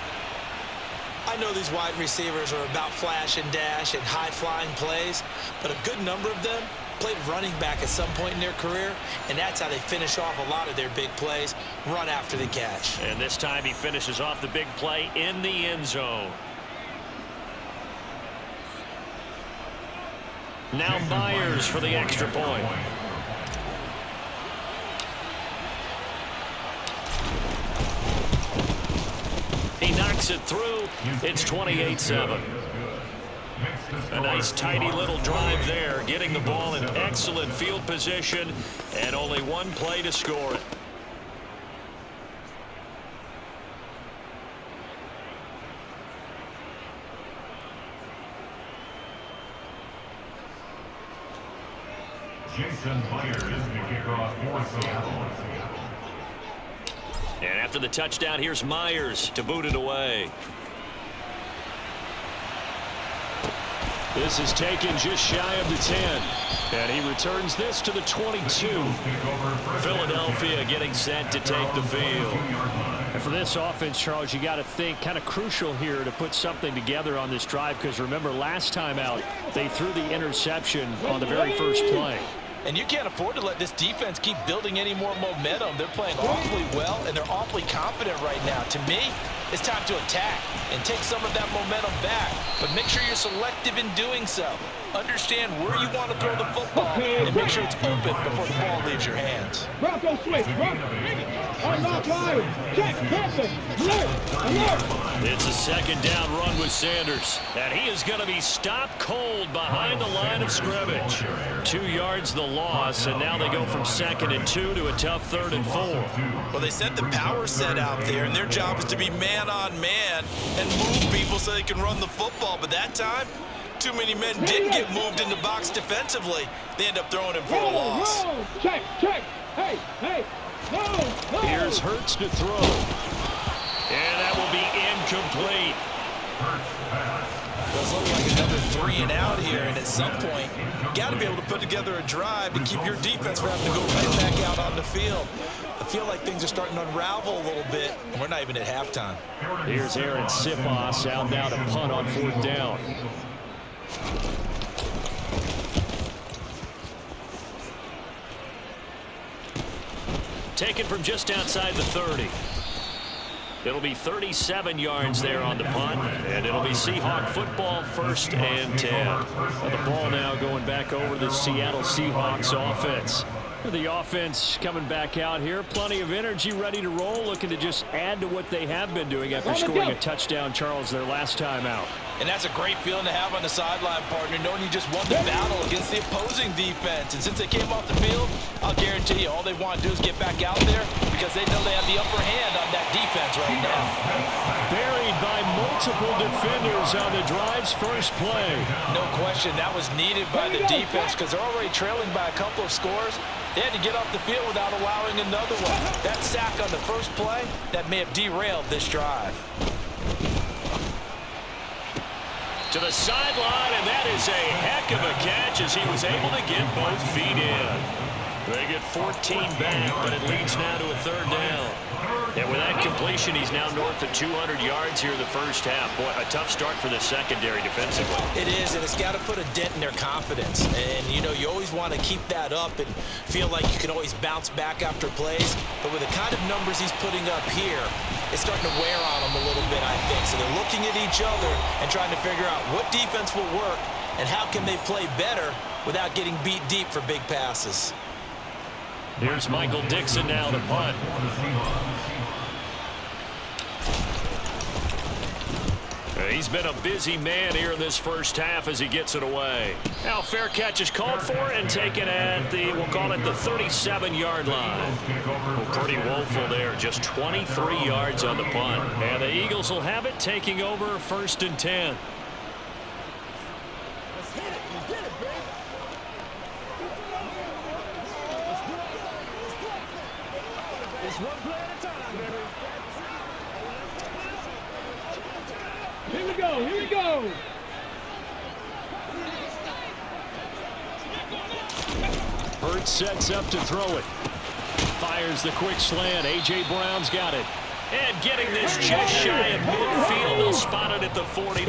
I know these wide receivers are about flash and dash and high-flying plays, but a good number of them played running back at some point in their career, and that's how they finish off a lot of their big plays, run after the catch. And this time he finishes off the big play in the end zone. Now Myers for the extra point. He knocks it through. It's 28-7. A nice tidy little drive there, getting the ball in excellent field position, and only one play to score it. Jason Myers to kick off for Seattle. And after the touchdown, here's Myers to boot it away. This is taken just shy of the 10. And he returns this to the 22. Philadelphia getting set to take the field. And for this offense, Charles, you got to think kind of crucial here to put something together on this drive, because remember last time out they threw the interception on the very first play. And you can't afford to let this defense keep building any more momentum. They're playing awfully well, and they're awfully confident right now. To me, it's time to attack and take some of that momentum back. But make sure you're selective in doing so. Understand where you want to throw the football and make sure it's open before the ball leaves your hands. Bronco switch, run. Unlock line. Check, Thompson. Alert. It's a second down run with Sanders. And he is going to be stopped cold behind the line of scrimmage. 2 yards the loss, and now they go from 2nd and 2 to a tough 3rd and 4. Well, they sent the power set out there, and their job is to be man-on-man and move people so they can run the football. But that time, too many men didn't get moved in the box defensively. They end up throwing him for a loss. Check. Hey. No. Here's Hurts to throw. And that will be incomplete. Does look like another 3 and out here, and at some point, you got to be able to put together a drive to keep your defense from having to go right back out on the field. I feel like things are starting to unravel a little bit, and we're not even at halftime. Here's Aaron Sipos out now to punt on 4th down. Taken from just outside the 30. It'll be 37 yards there on the punt, and it'll be Seahawk football, 1st and 10. Well, the ball now going back over the Seattle Seahawks offense. The offense coming back out here. Plenty of energy, ready to roll, looking to just add to what they have been doing after scoring a touchdown, Charles, their last time out. And that's a great feeling to have on the sideline, partner, knowing you just won the battle against the opposing defense. And since they came off the field, I'll guarantee you all they want to do is get back out there because they know they have the upper hand on that defense right now. Buried by multiple defenders on the drive's first play. No question, that was needed by the defense because they're already trailing by a couple of scores. They had to get off the field without allowing another one. That sack on the first play, that may have derailed this drive. To the sideline, and that is a heck of a catch as he was able to get both feet in. They get 14 back, but it leads now to a 3rd down. And with that completion, he's now north of 200 yards here in the first half. Boy, a tough start for the secondary defensively. It is, and it's got to put a dent in their confidence. And, you know, you always want to keep that up and feel like you can always bounce back after plays. But with the kind of numbers he's putting up here, it's starting to wear on them a little bit, I think. So they're looking at each other and trying to figure out what defense will work and how can they play better without getting beat deep for big passes. Here's Michael Dixon now to punt. He's been a busy man here in this first half as he gets it away. Now fair catch is called for and taken at the, we'll call it the 37-yard line. Well, pretty woeful there, just 23 yards on the punt. And the Eagles will have it, taking over 1st and 10. It's one play at a time, baby. Here we go. Hurts sets up to throw it. Fires the quick slant. A.J. Brown's got it. And getting this just shy of midfield, they'll spot it at the 49.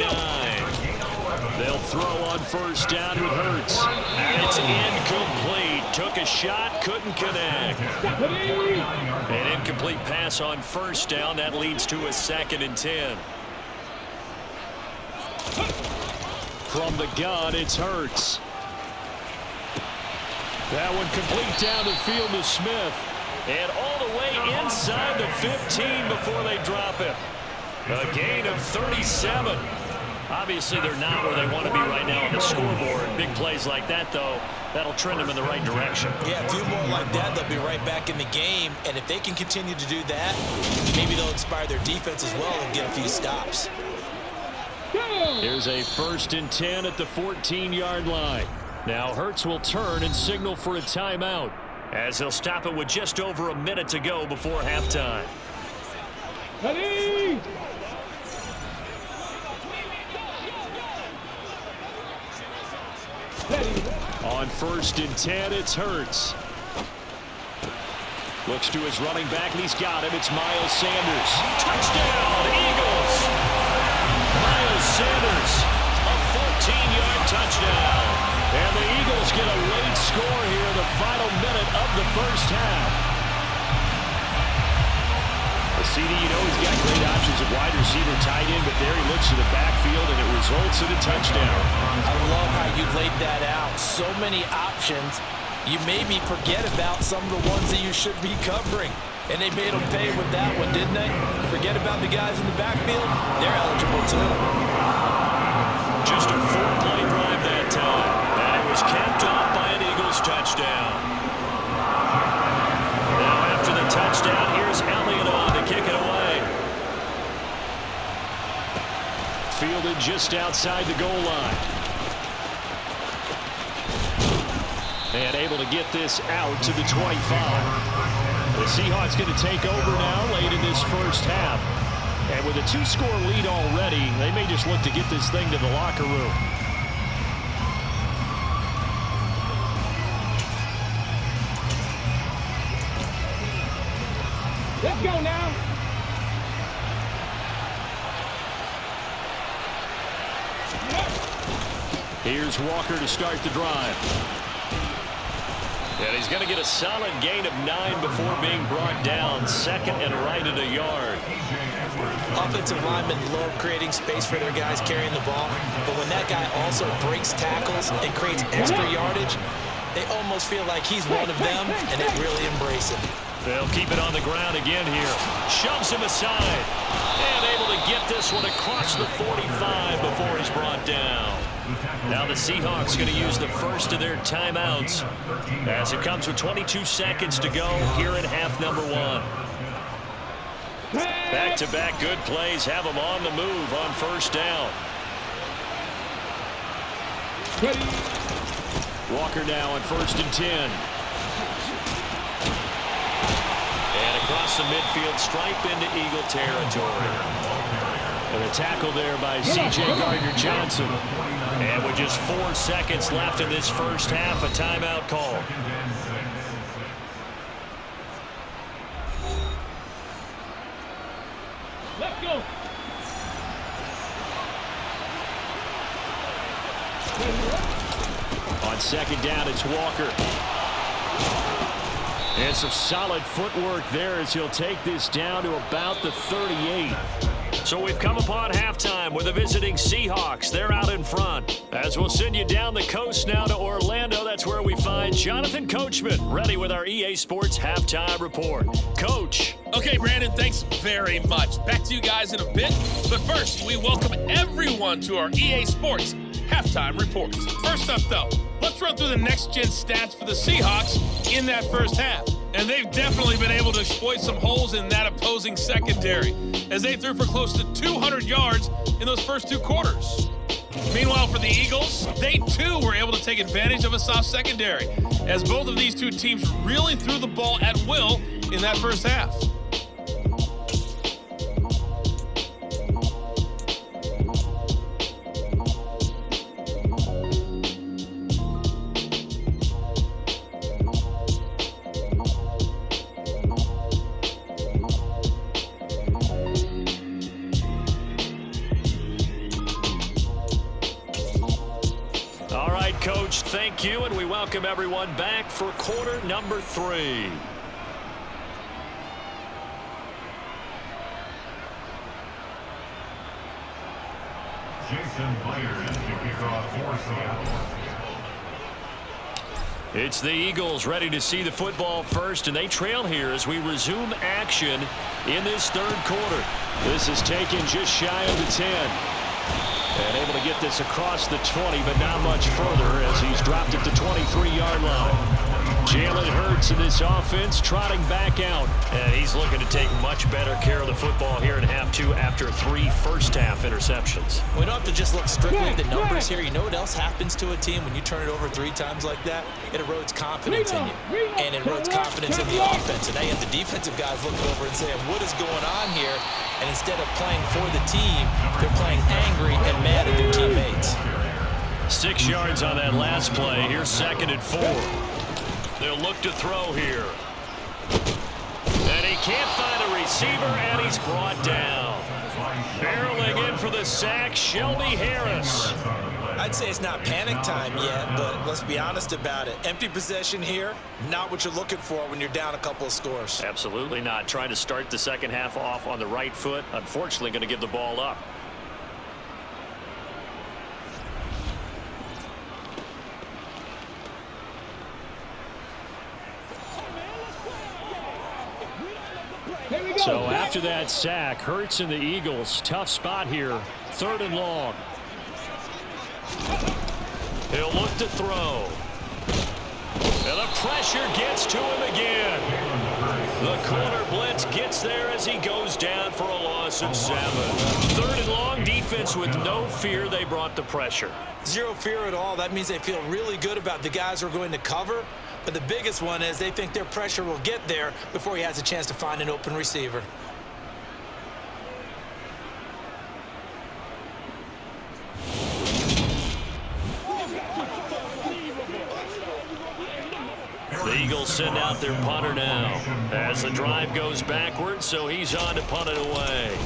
They'll throw on 1st down with Hurts. And it's incomplete. Took a shot, couldn't connect. An incomplete pass on 1st down. That leads to a 2nd and 10. From the gun, it's Hurts. That one complete down the field to Smith. And all the way inside the 15 before they drop him. A gain of 37. Obviously, they're not where they want to be right now on the scoreboard. Big plays like that, though, that'll trend them in the right direction. Yeah, a few more like that, they'll be right back in the game. And if they can continue to do that, maybe they'll inspire their defense as well and get a few stops. Here's a 1st and 10 at the 14-yard line. Now Hurts will turn and signal for a timeout, as he'll stop it with just over a minute to go before halftime. Ready? On 1st and 10, it's Hurts. Looks to his running back, and he's got him. It's Miles Sanders. Touchdown, Eagles! Miles Sanders, a 14-yard touchdown. And the Eagles get a late score here in the final minute of the first half. The CD, you know, he's got great options at wide receiver, tight end, but there he looks to the backfield, and it results in a touchdown. I love how you laid that out. So many options. You maybe forget about some of the ones that you should be covering. And they made them pay with that one, didn't they? Forget about the guys in the backfield. They're eligible too. Just a 4-play drive that time. And it was capped off by an Eagles touchdown. Now after the touchdown, here's Elliott on to kick it away. Fielded just outside the goal line. And able to get this out to the 25. The Seahawks going to take over now late in this first half. And with a 2-score lead already, they may just look to get this thing to the locker room. Let's go now. Here's Walker to start the drive. And he's going to get a solid gain of 9 before being brought down. 2nd and right at a yard. Offensive linemen love creating space for their guys carrying the ball. But when that guy also breaks tackles and creates extra yardage, they almost feel like he's one of them, and they really embrace it. They'll keep it on the ground again here. Shoves him aside. And able to get this one across the 45 before he's brought down. Now the Seahawks going to use the first of their timeouts as it comes with 22 seconds to go here in half number 1. Back-to-back good plays have them on the move on 1st down. Walker now on 1st and 10. And across the midfield stripe into Eagle territory. And a tackle there by C.J. Gardner-Johnson. And with just 4 seconds left in this first half, a timeout call. Let's go. On 2nd down, it's Walker. And some solid footwork there as he'll take this down to about the 38. So we've come upon halftime with the visiting Seahawks. They're out in front. As we'll send you down the coast now to Orlando, that's where we find Jonathan Coachman, ready with our EA Sports Halftime Report. Coach. Okay, Brandon, thanks very much. Back to you guys in a bit. But first, we welcome everyone to our EA Sports Halftime Report. First up, though, let's run through the next-gen stats for the Seahawks in that first half. And they've definitely been able to exploit some holes in that opposing secondary, as they threw for close to 200 yards in those first 2 quarters. Meanwhile, for the Eagles, they too were able to take advantage of a soft secondary, as both of these two teams really threw the ball at will in that first half. Coach, thank you, and we welcome everyone back for quarter number 3. Jason Blair is to kick off for Seattle. It's the Eagles ready to see the football first, and they trail here as we resume action in this 3rd quarter. This is taken just shy of the 10. And able to get this across the 20, but not much further as he's dropped it to 23-yard line. Jalen Hurts in this offense trotting back out. And he's looking to take much better care of the football here in half two after 3 first-half interceptions. We don't have to just look strictly at the numbers here. You know what else happens to a team when you turn it over 3 times like that? It erodes confidence in you. And it erodes confidence in the offense. And now you have the defensive guys looking over and saying, what is going on here? And instead of playing for the team, they're playing angry and mad at their teammates. 6 yards on that last play. Here's 2nd and 4. They'll look to throw here. And he can't find a receiver, and he's brought down. Barreling in for the sack, Shelby Harris. I'd say it's not panic time yet, but let's be honest about it. Empty possession here, not what you're looking for when you're down a couple of scores. Absolutely not. Trying to start the second half off on the right foot. Unfortunately, going to give the ball up. So after that sack, Hurts and the Eagles, tough spot here. 3rd and long. He'll look to throw. And the pressure gets to him again. The corner blitz gets there as he goes down for a loss of 7. 3rd and long, defense with no fear. They brought the pressure. Zero fear at all. That means they feel really good about the guys who are going to cover. But the biggest one is they think their pressure will get there before he has a chance to find an open receiver. The Eagles send out their punter now as the drive goes backwards, so he's on to punt it away.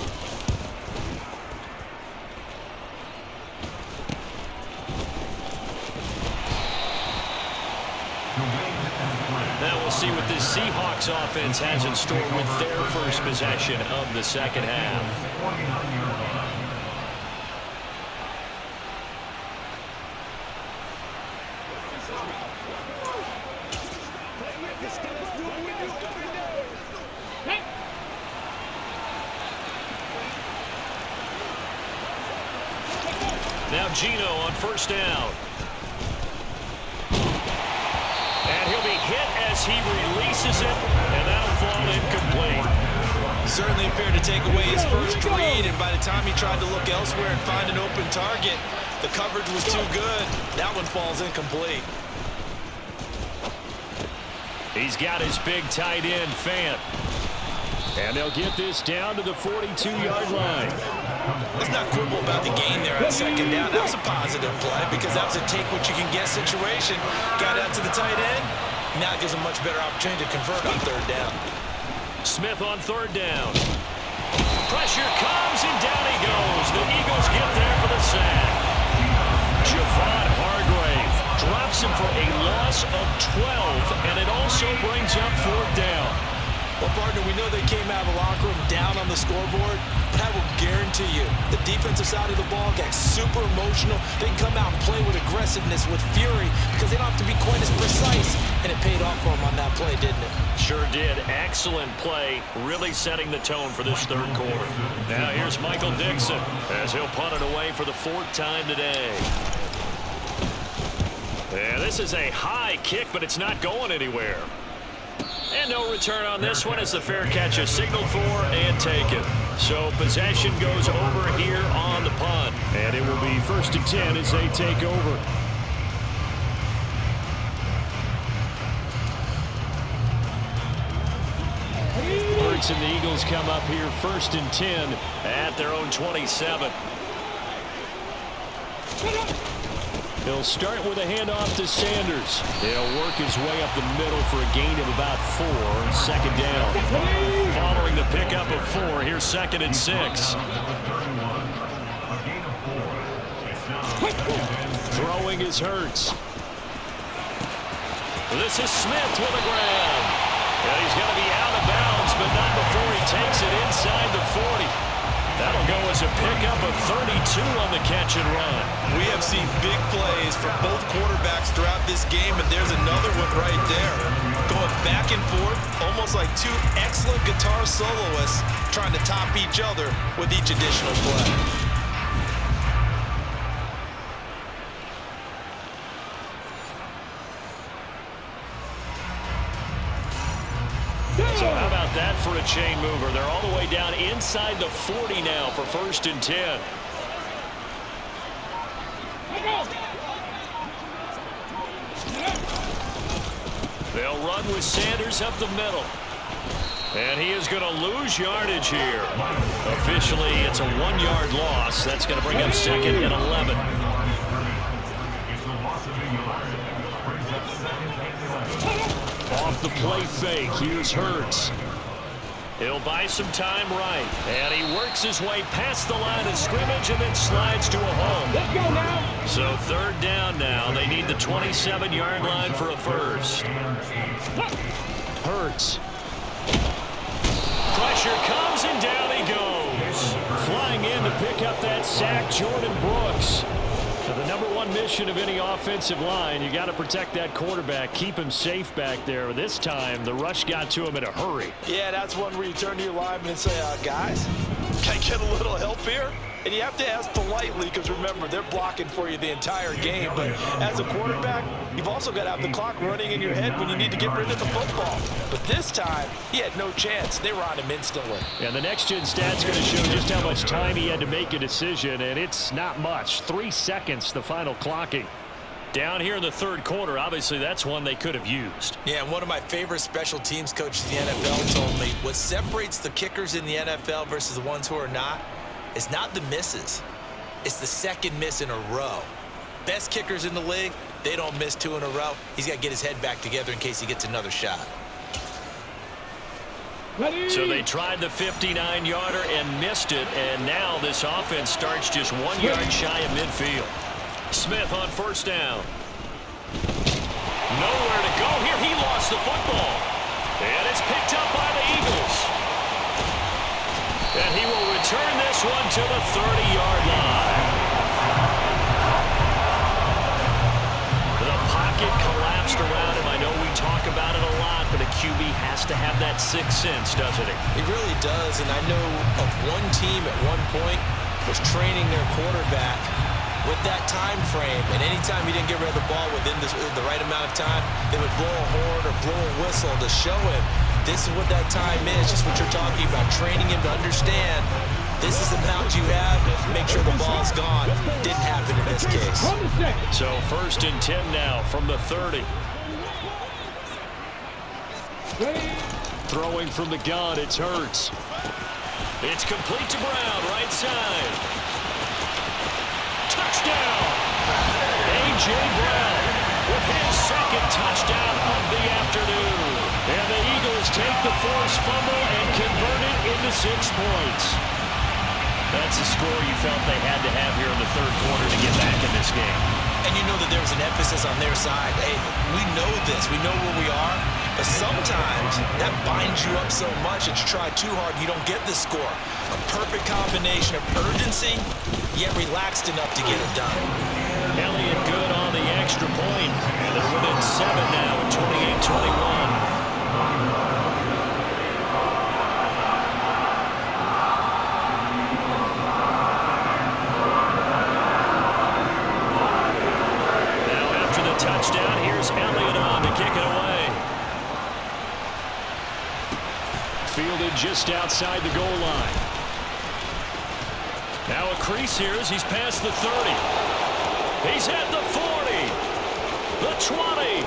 Now we'll see what this Seahawks offense has in store with their first possession of the second half. Now Geno on 1st down. And he'll be hit as he releases it, and that'll fall incomplete. Certainly appeared to take away his first read, and by the time he tried to look elsewhere and find an open target, the coverage was too good. That one falls incomplete. He's got his big tight end, Fant. And they'll get this down to the 42-yard line. Let's not quibble about the gain there on 2nd down. That was a positive play because that was a take-what-you-can-get situation. Got out to the tight end. Now it gives a much better opportunity to convert on 3rd down. Smith on 3rd down. Pressure comes, and down he goes. The Eagles get there for the sack. Javon Hargrave drops him for a loss of 12, and it also brings up 4th down. Well, partner, we know they came out of the locker room down on the scoreboard, but I will guarantee you the defensive side of the ball got super emotional. They can come out and play with aggressiveness, with fury, because they don't have to be quite as precise, and it paid off for them on that play, didn't it? Sure did. Excellent play, really setting the tone for this 3rd quarter. Now here's Michael Dixon as he'll punt it away for the 4th time today. Yeah, this is a high kick, but it's not going anywhere. And no return on this one as the fair catch is signaled for and taken. So possession goes over here on the punt. And it will be 1st and 10 as they take over. Hurts and the Eagles come up here 1st and 10 at their own 27. He'll start with a handoff to Sanders. He'll work his way up the middle for a gain of about 4. 2nd down. Following the pickup of 4, here's 2nd and 6. Throwing is Hurts. This is Smith with a grab. And he's going to be out of bounds, but not before he takes it inside the 40. That'll go as a pickup of 32 on the catch and run. We have seen big plays from both quarterbacks throughout this game, and there's another one right there. Going back and forth, almost like 2 excellent guitar soloists trying to top each other with each additional play. So how about that for a chain mover? They're all the way down inside the 40 now for 1st and 10. They'll run with Sanders up the middle. And he is going to lose yardage here. Officially, it's a 1-yard loss. That's going to bring up 2nd and 11. Off the play fake, here's Hurts. He'll buy some time right. And he works his way past the line of scrimmage and then slides to a home. Let's go now. So 3rd down now. They need the 27-yard line for a first. Hurts. Pressure comes and down he goes. Flying in to pick up that sack, Jordan Brooks. So the #1 mission of any offensive line, you got to protect that quarterback, keep him safe back there. This time, the rush got to him in a hurry. Yeah, that's one where you turn to your lineman and say, guys, can I get a little help here? And you have to ask politely because, remember, they're blocking for you the entire game. But as a quarterback, you've also got to have the clock running in your head when you need to get rid of the football. But this time, he had no chance. They were on him instantly. And the next-gen stat's going to show just how much time he had to make a decision, and it's not much. 3 seconds, the final clocking. Down here in the 3rd quarter, obviously that's one they could have used. Yeah, and one of my favorite special teams coaches in the NFL told me what separates the kickers in the NFL versus the ones who are not, it's not the misses. It's the 2nd miss in a row. Best kickers in the league, they don't miss 2 in a row. He's got to get his head back together in case he gets another shot. So they tried the 59-yarder and missed it, and now this offense starts just 1 yard shy of midfield. Smith on 1st down. Nowhere to go here. He lost the football. And it's picked up by the Eagles. And he will return this one to the 30-yard line. The pocket collapsed around him. I know we talk about it a lot, but a QB has to have that 6th sense, doesn't he? He really does, and I know of one team at one point was training their quarterback with that time frame, and anytime he didn't get rid of the ball within the right amount of time, they would blow a horn or blow a whistle to show him this is what that time is, just what you're talking about, training him to understand this is the amount you have, make sure the ball's gone. Didn't happen in this case. So 1st and 10 now from the 30. Throwing from the gun, it's Hurts. It's complete to Brown, right side. Touchdown! A.J. Brown with his 2nd touchdown of the afternoon. And the Eagles take the forced fumble and convert it into 6 points. That's a score you felt they had to have here in the 3rd quarter to get back in this game. And you know that there was an emphasis on their side. Hey, we know this. We know where we are. But sometimes that binds you up so much that you try too hard and you don't get the score. A perfect combination of urgency, yet relaxed enough to get it done. Elliott good on the extra point. And they're within 7 now at 28-21. Touchdown. Here's Elliott on to kick it away. Fielded just outside the goal line. Now a crease here as he's past the 30. He's at the 40. The 20.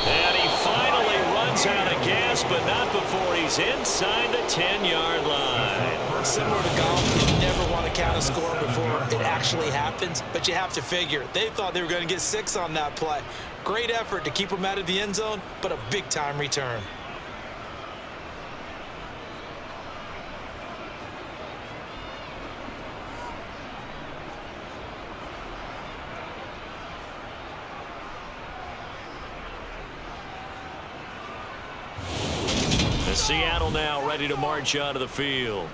And he finally runs out of gas, but not before he's inside the 10-yard line. Similar to golf, you never want to count a score before it actually happens, but you have to figure they thought they were going to get 6 on that play. Great effort to keep them out of the end zone, but a big-time return. Seattle now ready to march out of the field.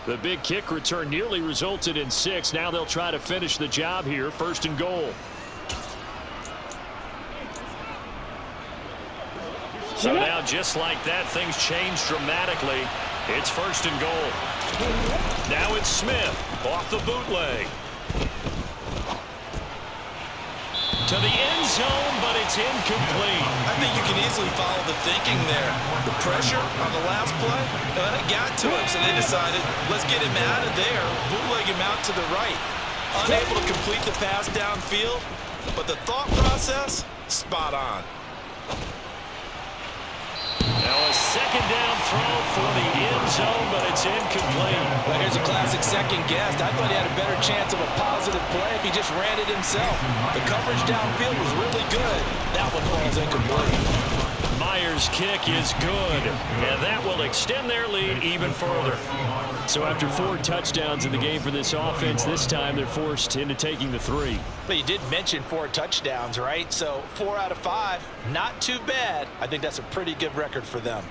The big kick return nearly resulted in 6. Now they'll try to finish the job here. 1st and goal. So now just like that, things change dramatically. It's 1st and goal. Now it's Smith off the bootleg. to the end zone, but it's incomplete. I think you can easily follow the thinking there. The pressure on the last play, it got to him, so they decided, let's get him out of there, bootleg him out to the right. Unable to complete the pass downfield, but the thought process, spot on. Now a second down throw for the end zone, but it's incomplete. Well, here's a classic second guess. I thought he had a better chance of a positive play if he just ran it himself. The coverage downfield was really good. That one falls incomplete. Myers' kick is good, and that will extend their lead even further. So after 4 touchdowns in the game for this offense, this time they're forced into taking the 3. But you did mention 4 touchdowns, right? So 4 out of 5, not too bad. I think that's a pretty good record for them.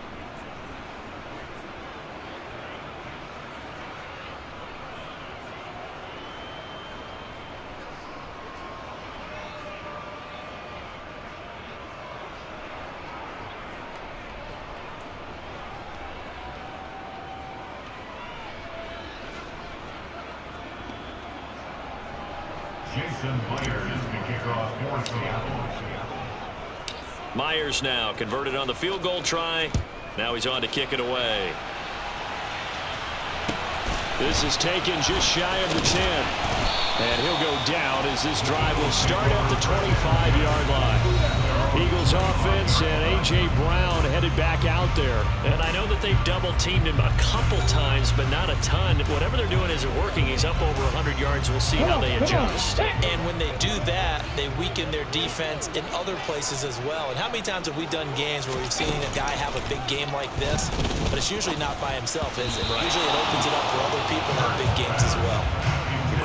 Myers now converted on the field goal try. Now he's on to kick it away. This is taken just shy of the 10. And he'll go down as this drive will start at the 25-yard line. Eagles offense and A.J. Brown headed back out there. And I know that they've double-teamed him a couple times, but not a ton. Whatever they're doing isn't working. He's up over 100 yards. We'll see how they adjust. And when they do that, they weaken their defense in other places as well. And how many times have we done games where we've seen a guy have a big game like this? But it's usually not by himself, is it? Right. Usually it opens it up for other people to have big games as well.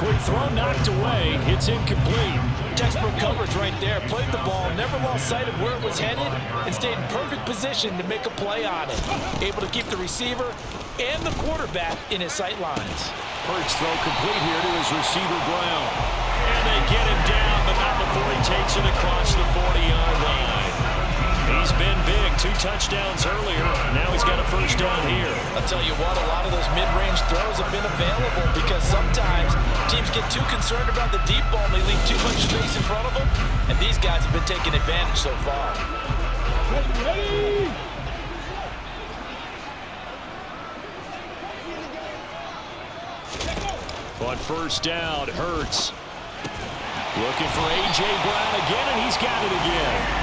Quick throw knocked away. It's incomplete. Textbook coverage right there. Played the ball, never lost sight of where it was headed, and stayed in perfect position to make a play on it. Able to keep the receiver and the quarterback in his sight lines. Hurts throw complete here to his receiver Brown. And they get him down, but not before he takes it across the 40-yard line. He's been big. 2 touchdowns earlier. Now he's got a first down here. I'll tell you what, a lot of those mid-range throws have been available because sometimes teams get too concerned about the deep ball and they leave too much space in front of them. And these guys have been taking advantage so far. On first down, Hurts. Looking for A.J. Brown again, and he's got it again.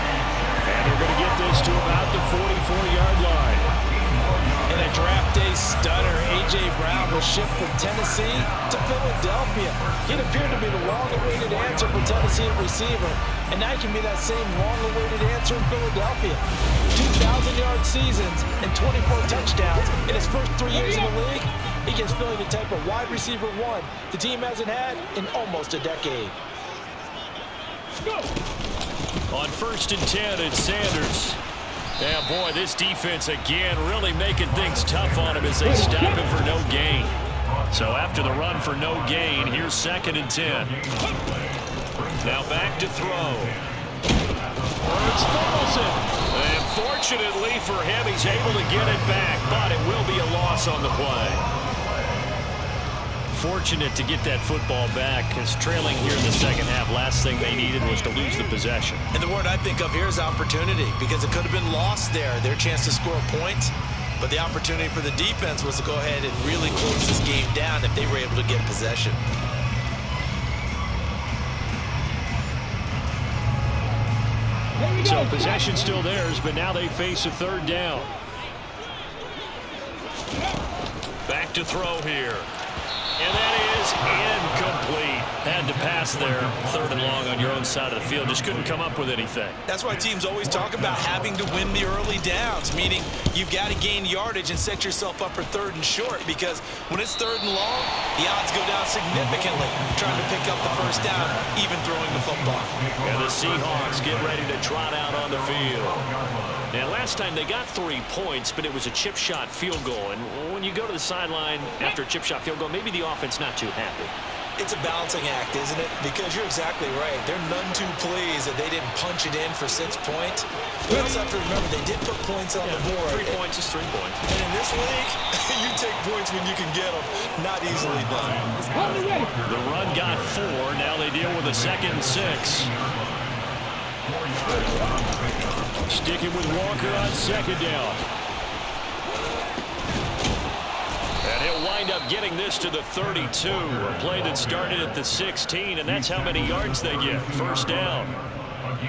And they're going to get this to about the 44-yard line. In a draft day stunner, A.J. Brown was shipped from Tennessee to Philadelphia. He'd appeared to be the long-awaited answer for Tennessee at receiver, and now he can be that same long-awaited answer in Philadelphia. 2,000-yard seasons and 24 touchdowns in his first 3 years in the league. He gives Philly the type of wide receiver 1 the team hasn't had in almost a decade. Go! On first and 10, it's Sanders. Yeah, boy, this defense again really making things tough on him as they stop him for no gain. So after the run for no gain, here's second and 10. Now back to throw. Hurts fumbles it. And fortunately for him, he's able to get it back, but it will be a loss on the play. Fortunate to get that football back, because trailing here in the second half, last thing they needed was to lose the possession. And the word I think of here is opportunity, because it could have been lost there, their chance to score points. But the opportunity for the defense was to go ahead and really close this game down if they were able to get possession. So possession still theirs, but now they face a third down. Back to throw here. And that is incomplete. Had to pass there. Third and long on your own side of the field. Just couldn't come up with anything. That's why teams always talk about having to win the early downs, meaning you've got to gain yardage and set yourself up for third and short, because when it's third and long, the odds go down significantly trying to pick up the first down, even throwing the football. And the Seahawks get ready to trot out on the field. Now, last time they got 3 points, but it was a chip shot field goal. And when you go to the sideline after a chip shot field goal, maybe the offense not too happy. It's a balancing act, isn't it? Because you're exactly right. They're none too pleased that they didn't punch it in for 6 points. We also have to remember they did put points on the board. 3 points is 3 points. And in this league, you take points when you can get them. Not easily done. The run got 4. Now they deal with a 2nd and 6. Sticking with Walker on second down. And he'll wind up getting this to the 32. A play that started at the 16, and that's how many yards they get. First down.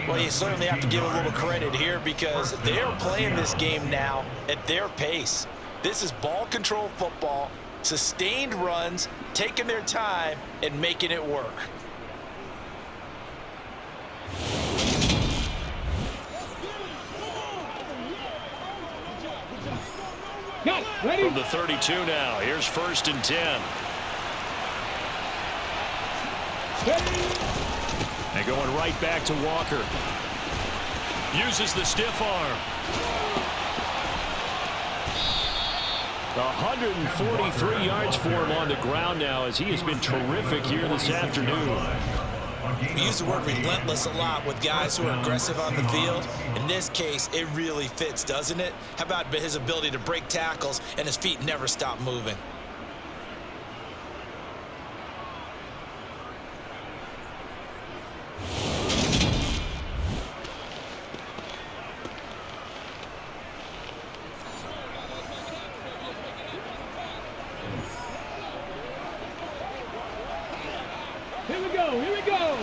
Well, you certainly have to give a little credit here because they're playing this game now at their pace. This is ball control football, sustained runs, taking their time, and making it work. Ready? From the 32 now, here's 1st and 10. And going right back to Walker. Uses the stiff arm. 143 yards for him on the ground now as he has been terrific here this afternoon. We use the word relentless a lot with guys who are aggressive on the field. In this case, it really fits, doesn't it? How about his ability to break tackles and his feet never stop moving? Here we go, here we go.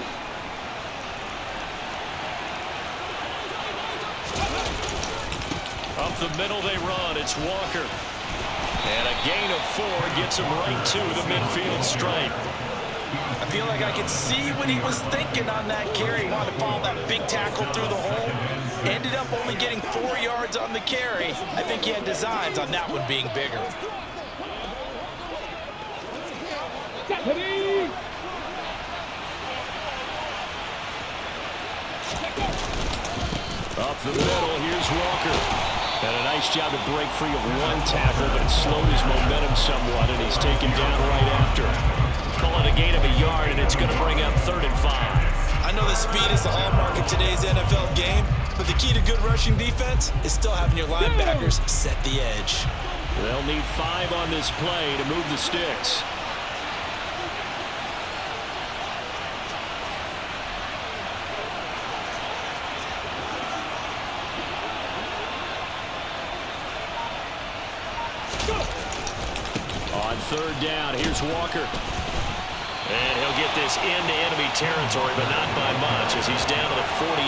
Up the middle they run. It's Walker. And a gain of 4 gets him right to the midfield stripe. I feel like I can see what he was thinking on that carry. He wanted to follow that big tackle through the hole. Ended up only getting 4 yards on the carry. I think he had designs on that one being bigger. Deputy! Up the middle, here's Walker. And a nice job to break free of one tackle, but it slowed his momentum somewhat, and he's taken down right after. Call it a gain of a yard, and it's going to bring up 3rd and 5. I know that speed is the hallmark of today's NFL game, but the key to good rushing defense is still having your linebackers set the edge. They'll need 5 on this play to move the sticks. On 3rd down, here's Walker. And he'll get this into enemy territory, but not by much as he's down to the 48.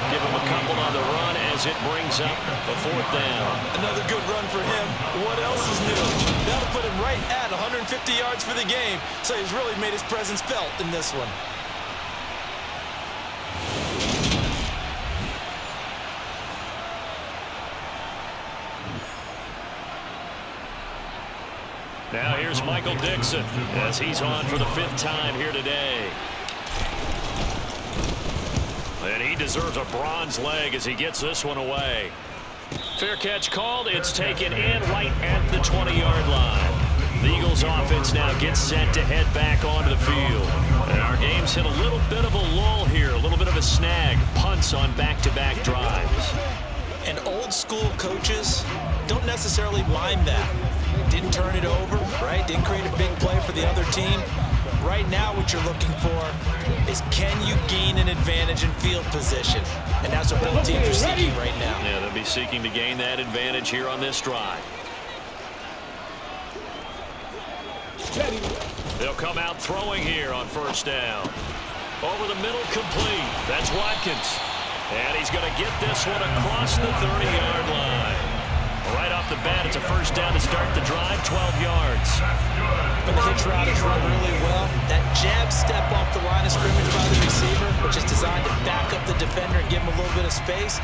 Give him a couple on the run as it brings up the 4th down. Another good run for him. What else is new? That'll put him right at 150 yards for the game, so he's really made his presence felt in this one. Now here's Michael Dixon as he's on for the 5th time here today. And he deserves a bronze leg as he gets this one away. Fair catch called. It's taken in right at the 20-yard line. The Eagles offense now gets set to head back onto the field. And our game's hit a little bit of a lull here, a little bit of a snag. Punts on back-to-back drives. And old school coaches don't necessarily mind that. Didn't turn it over, right? Didn't create a big play for the other team. Right now what you're looking for is can you gain an advantage in field position? And that's what both teams are seeking right now. Yeah, they'll be seeking to gain that advantage here on this drive. They'll come out throwing here on 1st down. Over the middle, complete. That's Watkins. And he's going to get this one across the 30-yard line. Right off the bat, it's a 1st down to start the drive, 12 yards. When the hitch route is run really well, that jab step off the line of scrimmage by the receiver, which is designed to back up the defender and give him a little bit of space,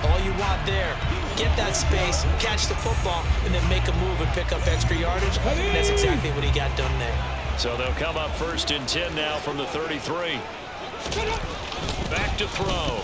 all you want there, get that space, catch the football, and then make a move and pick up extra yardage. And that's exactly what he got done there. So they'll come up 1st and 10 now from the 33. Back to throw.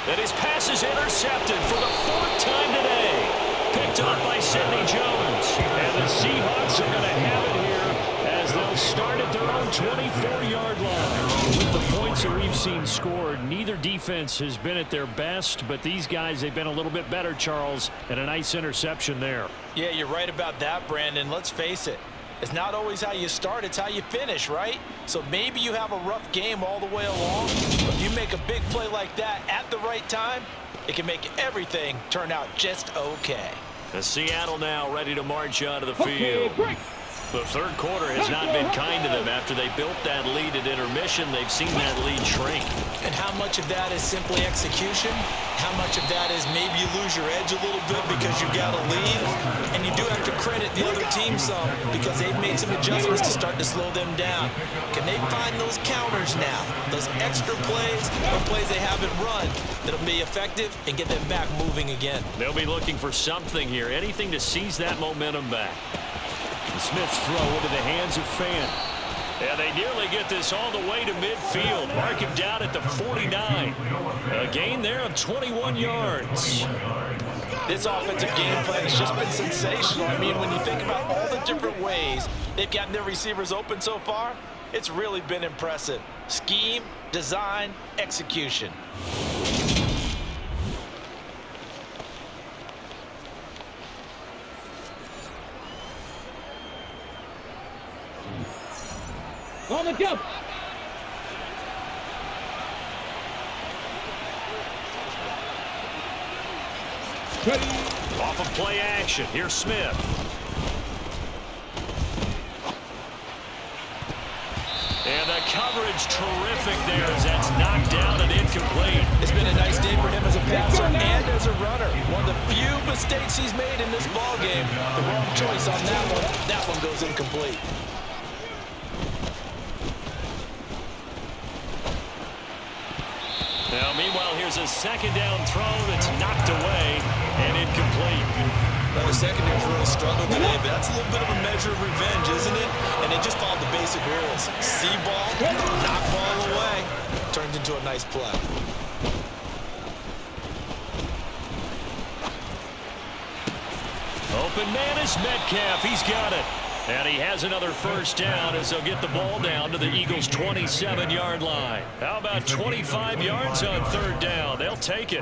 And his pass is intercepted for the 4th time today. Picked up by Sidney Jones. And the Seahawks are going to have it here as they'll start at their own 24-yard line. With the points that we've seen scored, neither defense has been at their best, but these guys, they've been a little bit better, Charles, and a nice interception there. Yeah, you're right about that, Brandon. Let's face it. It's not always how you start, it's how you finish, right? So maybe you have a rough game all the way along, but if you make a big play like that at the right time, it can make everything turn out just okay. The Seattle now ready to march onto the field. The third quarter has not been kind to them. After they built that lead at intermission, they've seen that lead shrink. And how much of that is simply execution? How much of that is maybe you lose your edge a little bit because you've got a lead? And you do have to credit the other team some because they've made some adjustments to start to slow them down. Can they find those counters now? Those extra plays or plays they haven't run that'll be effective and get them back moving again? They'll be looking for something here, anything to seize that momentum back. Smith's throw into the hands of Fan. And they nearly get this all the way to midfield. Mark him down at the 49. A gain there of 21 yards. This offensive game plan has just been sensational. I mean, when you think about all the different ways they've gotten their receivers open so far, it's really been impressive. Scheme, design, execution. On the jump. Off of play action. Here's Smith. And the coverage terrific there as that's knocked down and incomplete. It's been a nice day for him as a passer and as a runner. One of the few mistakes he's made in this ballgame. The wrong choice on that one. That one goes incomplete. Now, meanwhile, here's a second down throw that's knocked away and incomplete. Now, the secondary's really struggled today, but that's a little bit of a measure of revenge, isn't it? And they just followed the basic rules. See ball, knock ball away. Turns into a nice play. Open man is Metcalf. He's got it. And he has another first down as they'll get the ball down to the Eagles' 27-yard line. How about 25 yards on third down? They'll take it.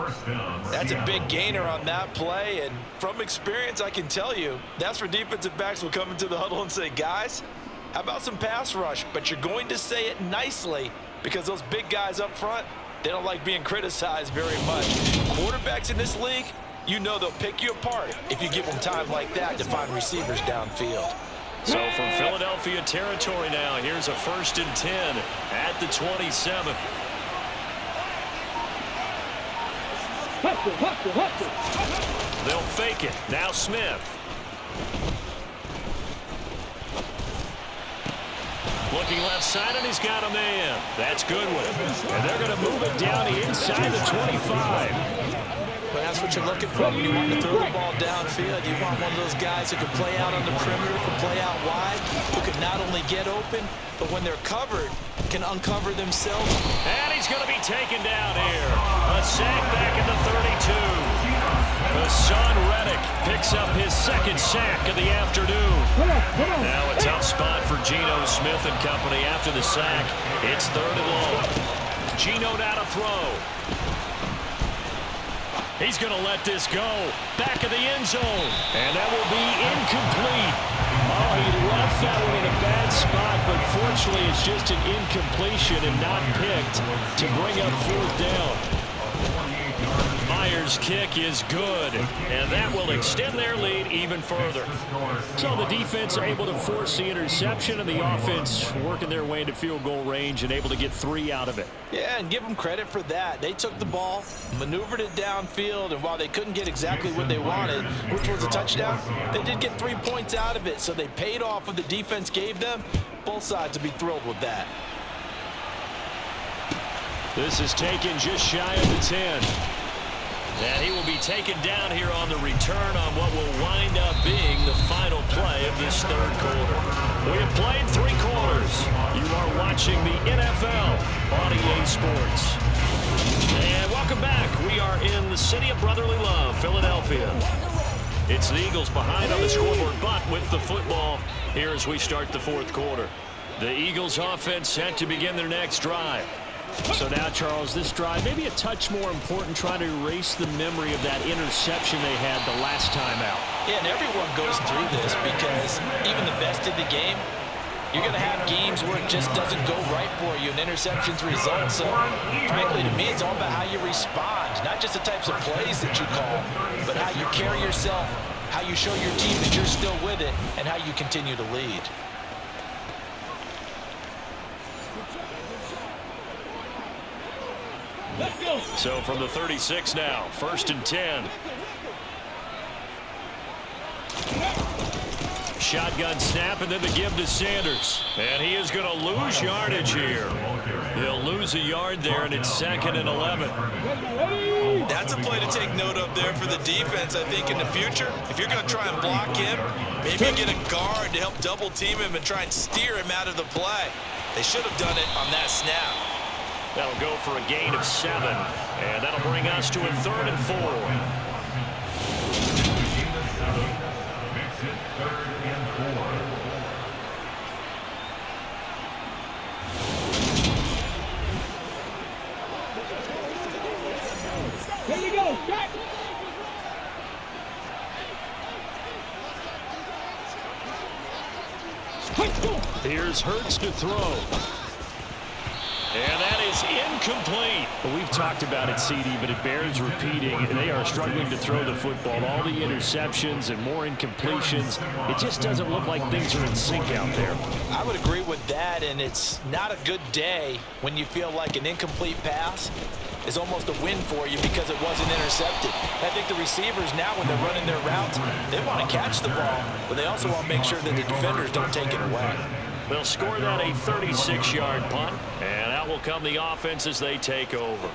That's a big gainer on that play, and from experience, I can tell you, that's where defensive backs will come into the huddle and say, guys, how about some pass rush? But you're going to say it nicely because those big guys up front, they don't like being criticized very much. Quarterbacks in this league, you know they'll pick you apart if you give them time like that to find receivers downfield. So from Philadelphia territory now, here's a 1st and 10 at the 27. They'll fake it. Now Smith. Looking left side, and he's got a man. That's Goodwin. And they're going to move it down the inside the 25. But that's what you're looking for when you want to throw the ball downfield. You want one of those guys who can play out on the perimeter, can play out wide, who can not only get open, but when they're covered, can uncover themselves. And he's going to be taken down here. A sack back at the 32. Hassan Reddick picks up his second sack of the afternoon. Now a tough spot for Geno Smith and company after the sack. It's 3rd and long. Geno now to throw. He's going to let this go. Back of the end zone. And that will be incomplete. Oh, he left that one in a bad spot, but fortunately it's just an incompletion and not picked to bring up 4th down. Myers' kick is good, and that will extend their lead even further. So the defense able to force the interception, and the offense working their way into field goal range and able to get 3 out of it. Yeah, and give them credit for that. They took the ball, maneuvered it downfield, and while they couldn't get exactly what they wanted, which was a touchdown, they did get 3 points out of it, so they paid off what the defense gave them. Both sides will be thrilled with that. This is taken just shy of the 10. And he will be taken down here on the return on what will wind up being the final play of this 3rd quarter. We have played 3 quarters. You are watching the NFL on EA Sports. And welcome back. We are in the city of brotherly love, Philadelphia. It's the Eagles behind on the scoreboard, but with the football here as we start the 4th quarter. The Eagles offense set to begin their next drive. So now, Charles, this drive maybe a touch more important, trying to erase the memory of that interception they had the last time out. Yeah, and everyone goes through this because even the best in the game, you're going to have games where it just doesn't go right for you and interceptions result. So, frankly, to me, it's all about how you respond, not just the types of plays that you call, but how you carry yourself, how you show your team that you're still with it, and how you continue to lead. So from the 36 now, 1st and 10. Shotgun snap and then the give to Sanders. And he is going to lose yardage here. He'll lose a yard there, and it's 2nd and 11. That's a play to take note of there for the defense, I think, in the future. If you're going to try and block him, maybe get a guard to help double team him and try and steer him out of the play. They should have done it on that snap. That'll go for a gain of 7. And that'll bring us to a 3rd and 4. Makes it 3rd and 4. Here you go, Jack. Here's Hurts to throw. And that is incomplete. Well, we've talked about it, CD, but it bears repeating. They are struggling to throw the football. All the interceptions and more incompletions. It just doesn't look like things are in sync out there. I would agree with that, and it's not a good day when you feel like an incomplete pass is almost a win for you because it wasn't intercepted. I think the receivers now, when they're running their routes, they want to catch the ball, but they also want to make sure that the defenders don't take it away. They'll score that a 36-yard punt, and out will come the offense as they take over.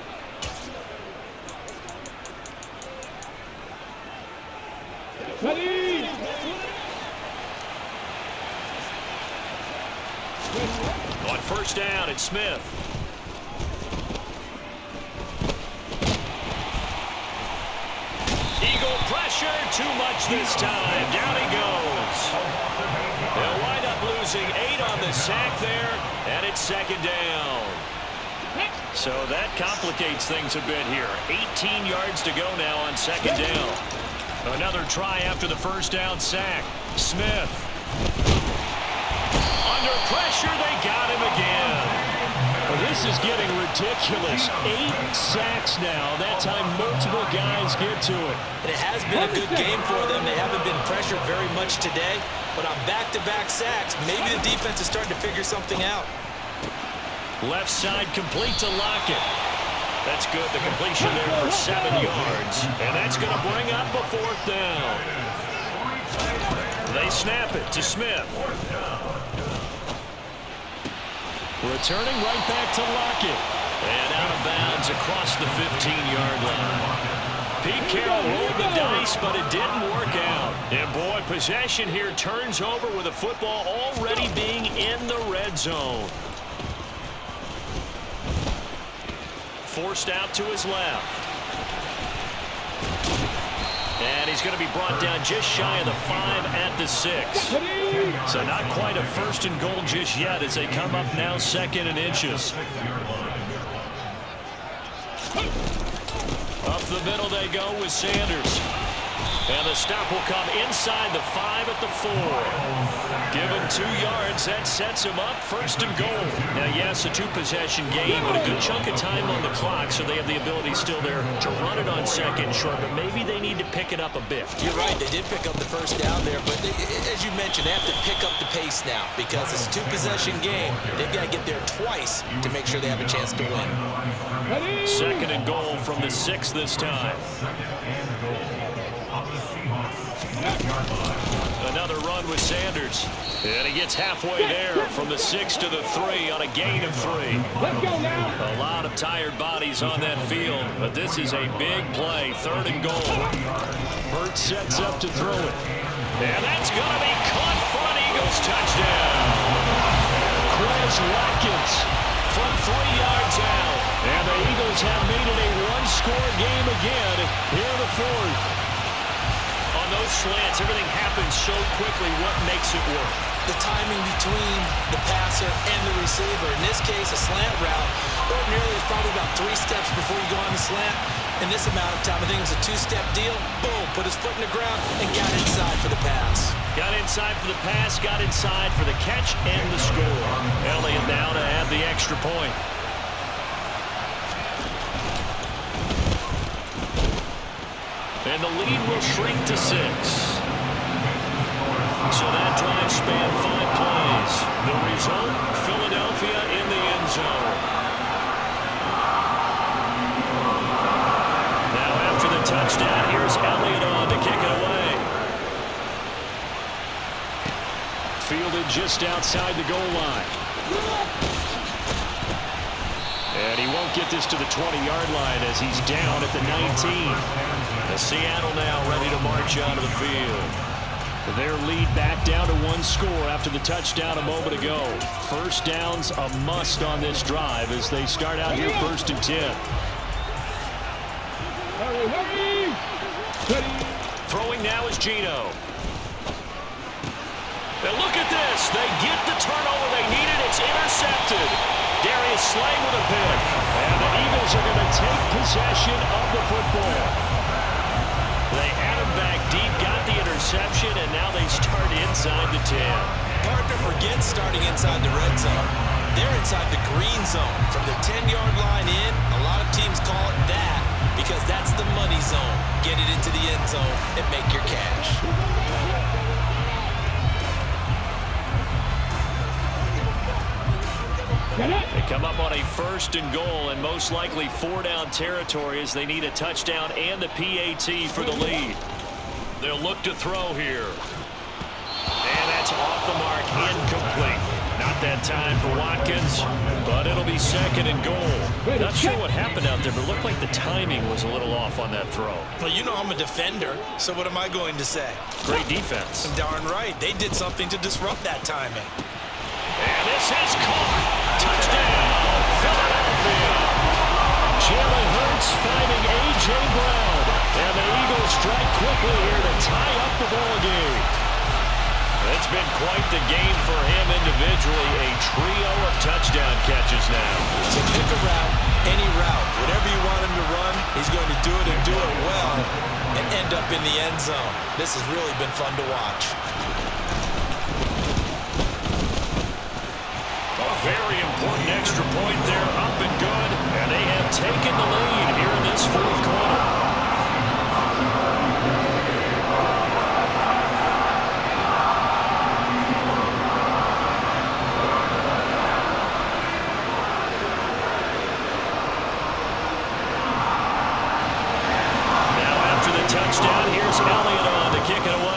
Ready. On 1st down, it's Smith. Eagle pressure, too much this time. Down he goes. They'll wind up losing 8 on the sack there, and it's 2nd down. So that complicates things a bit here. 18 yards to go now on 2nd down. Another try after the 1st down sack. Smith. Under pressure, they got him again. Well, this is getting ridiculous. 8 sacks now. That time multiple guys get to it. And it has been a good game for them. They haven't been pressured very much today. But on back-to-back sacks, maybe the defense is starting to figure something out. Left side complete to Lockett. That's good. The completion there for 7 yards. And that's going to bring up a 4th down. They snap it to Smith. Returning right back to Lockett. And out of bounds across the 15-yard line. Pete Carroll rolled the dice, but it didn't work out. And, boy, possession here turns over with a football already being in the red zone. Forced out to his left. And he's going to be brought down just shy of the 5 at the 6. So not quite a 1st and goal just yet as they come up now 2nd and inches. Up the middle they go with Sanders. And the stop will come inside the 5 at the 4. Given 2 yards, that sets him up 1st and goal. Now, yes, a 2-possession game, but a good chunk of time on the clock, so they have the ability still there to run it on 2nd short, but maybe they need to pick it up a bit. You're right, they did pick up the 1st down there, but as you mentioned, they have to pick up the pace now because it's a 2-possession game. They've got to get there twice to make sure they have a chance to win. 2nd and goal from the 6 this time. Another run with Sanders. And he gets halfway there from the 6 to the 3 on a gain of 3. Let's go now. A lot of tired bodies on that field, but this is a big play. 3rd and goal. Hurts sets up to throw it. And that's going to be caught for an Eagles touchdown. Quez Watkins from 3 yards out. And the Eagles have made it a 1-score game again here in the 4th. On those slants, everything happens so quickly. What makes it work? The timing between the pass passer and the receiver. In this case, a slant route. Ordinarily, it's probably about 3 steps before you go on the slant. In this amount of time, I think it was a 2-step deal. Boom, put his foot in the ground and got inside for the pass. Got inside for the pass, got inside for the catch and the score. Elliott now to have the extra point. And the lead will shrink to 6. So that drive spanned 5 plays. The result, Philadelphia in the end zone. Now after the touchdown, here's Elliott on to kick it away. Fielded just outside the goal line. And he won't get this to the 20-yard line as he's down at the 19. Seattle now ready to march out of the field. Their lead back down to 1 score after the touchdown a moment ago. First down's a must on this drive as they start out here 1st and 10. Throwing now is Geno. Now look at this. They get the turnover they needed. It's intercepted. Darius Slay with a pick. And the Eagles are going to take possession of the football. They had him back deep, got the interception, and now they start inside the 10. Partner forgets starting inside the red zone. They're inside the green zone. From the 10-yard line in, a lot of teams call it that because that's the money zone. Get it into the end zone and make your cash. They come up on a 1st and goal and most likely 4-down territory as they need a touchdown and the PAT for the lead. They'll look to throw here. And that's off the mark, incomplete. Not that time for Watkins, but it'll be 2nd and goal. Not sure what happened out there, but it looked like the timing was a little off on that throw. Well, you know I'm a defender, so what am I going to say? Great defense. Darn right. They did something to disrupt that timing. And this is caught. Touchdown, Philadelphia. Jalen Hurts finding A.J. Brown. And the Eagles strike quickly here to tie up the ball game. It's been quite the game for him individually. A trio of touchdown catches now. So pick a route, any route. Whatever you want him to run, he's going to do it and do it well and end up in the end zone. This has really been fun to watch. Very important extra point there, up and good. And they have taken the lead here in this 4th quarter. Now after the touchdown, here's Elliott on to kick it away.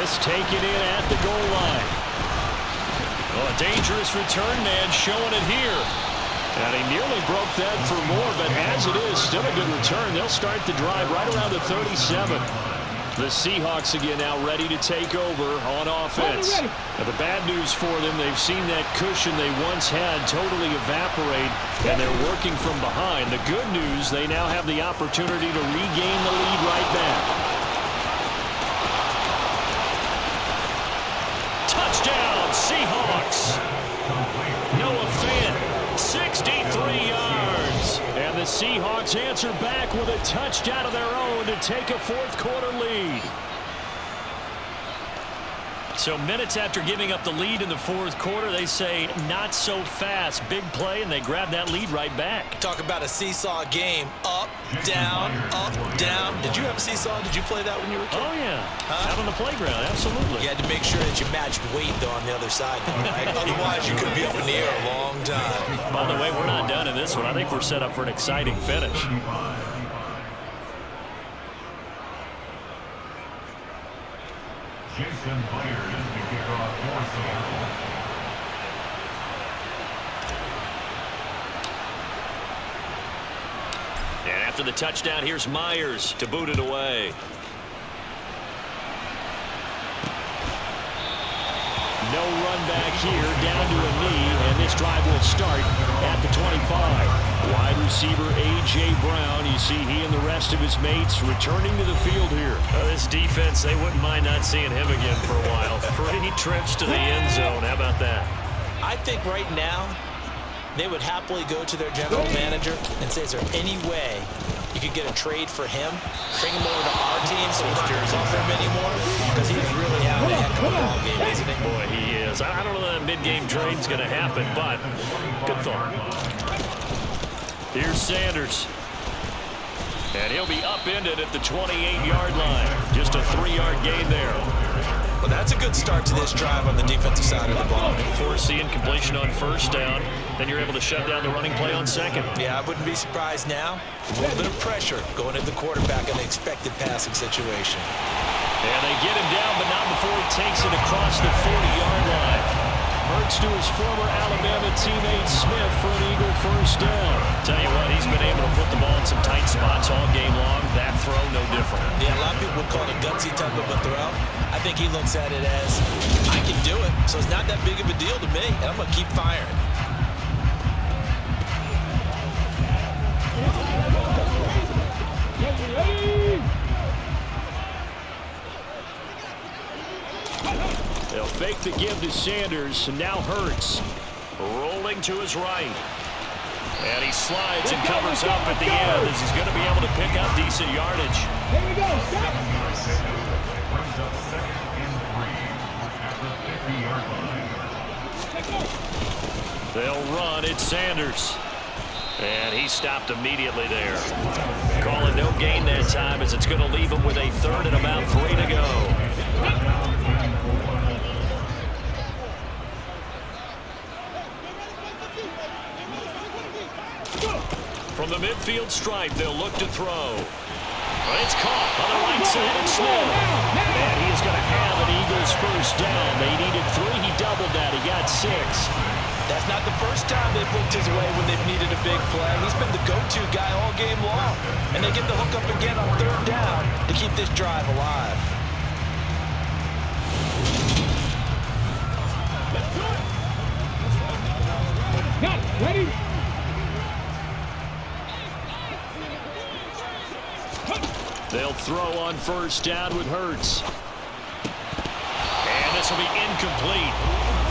This taken in at the goal line. Oh, a dangerous return man showing it here. And he nearly broke that for more, but as it is, still a good return. They'll start the drive right around the 37. The Seahawks again now ready to take over on offense. Now, the bad news for them, they've seen that cushion they once had totally evaporate, and they're working from behind. The good news, they now have the opportunity to regain the lead right back. Touchdown, Seahawks. Noah Fant, 63 yards. And the Seahawks answer back with a touchdown of their own to take a 4th quarter lead. So minutes after giving up the lead in the 4th quarter, they say not so fast. Big play, and they grab that lead right back. Talk about a seesaw game. Up, down, up, down. Did you have a seesaw? Did you play that when you were a kid? Oh, yeah. Out on the playground, absolutely. You had to make sure that you matched weight, though, on the other side. Right? Otherwise, you could be up in the air a long time. By the way, we're not done in this one. I think we're set up for an exciting finish. Jason Blair is the kickoff for Seattle. And after the touchdown, here's Myers to boot it away. No run back here, down to a knee, and this drive will start at the 25. Wide receiver A.J. Brown. You see he and the rest of his mates returning to the field here. This defense, they wouldn't mind not seeing him again for a while. 3 trips to the end zone. How about that? I think right now they would happily go to their general manager and say, is there any way you could get a trade for him, bring him over to our team so we don't have to offer him anymore? Because he's really having a heck of a ball game, isn't he? Boy, he is. I don't know that mid-game trade's going to happen, but good thought. Here's Sanders. And he'll be upended at the 28-yard line. Just a 3-yard gain there. Well, that's a good start to this drive on the defensive side of the ball. Force the incompletion on first down. Then you're able to shut down the running play on second. Yeah, I wouldn't be surprised now. A little bit of pressure going at the quarterback in the expected passing situation. And they get him down, but not before he takes it across the 40-yard line. Hurts to his former Alabama teammate Smith for an Eagle first down. Tell you what, he's been able to put the ball in some tight spots all game long. That throw, no different. Yeah, a lot of people would call it a gutsy type of a throw. I think he looks at it as, I can do it, so it's not that big of a deal to me, and I'm going to keep firing. They'll fake the give to Sanders, and now Hurts. Rolling to his right. And he slides and covers up at the end as he's going to be able to pick up decent yardage. Here we go, stop. Brings up 2nd and 3 at the 50-yard line. They'll run. It's Sanders. And he stopped immediately there. Calling no gain that time as it's going to leave him with a 3rd and about 3 to go. From the midfield stripe, they'll look to throw. But it's caught on the right side of Smith. And he is going to have an Eagles first down. They needed 3. He doubled that. He got 6. That's not the first time they've looked his way when they've needed a big play. He's been the go-to guy all game long. And they get the hook up again on 3rd down to keep this drive alive. Got it. Ready? They'll throw on first down with Hurts. And this will be incomplete.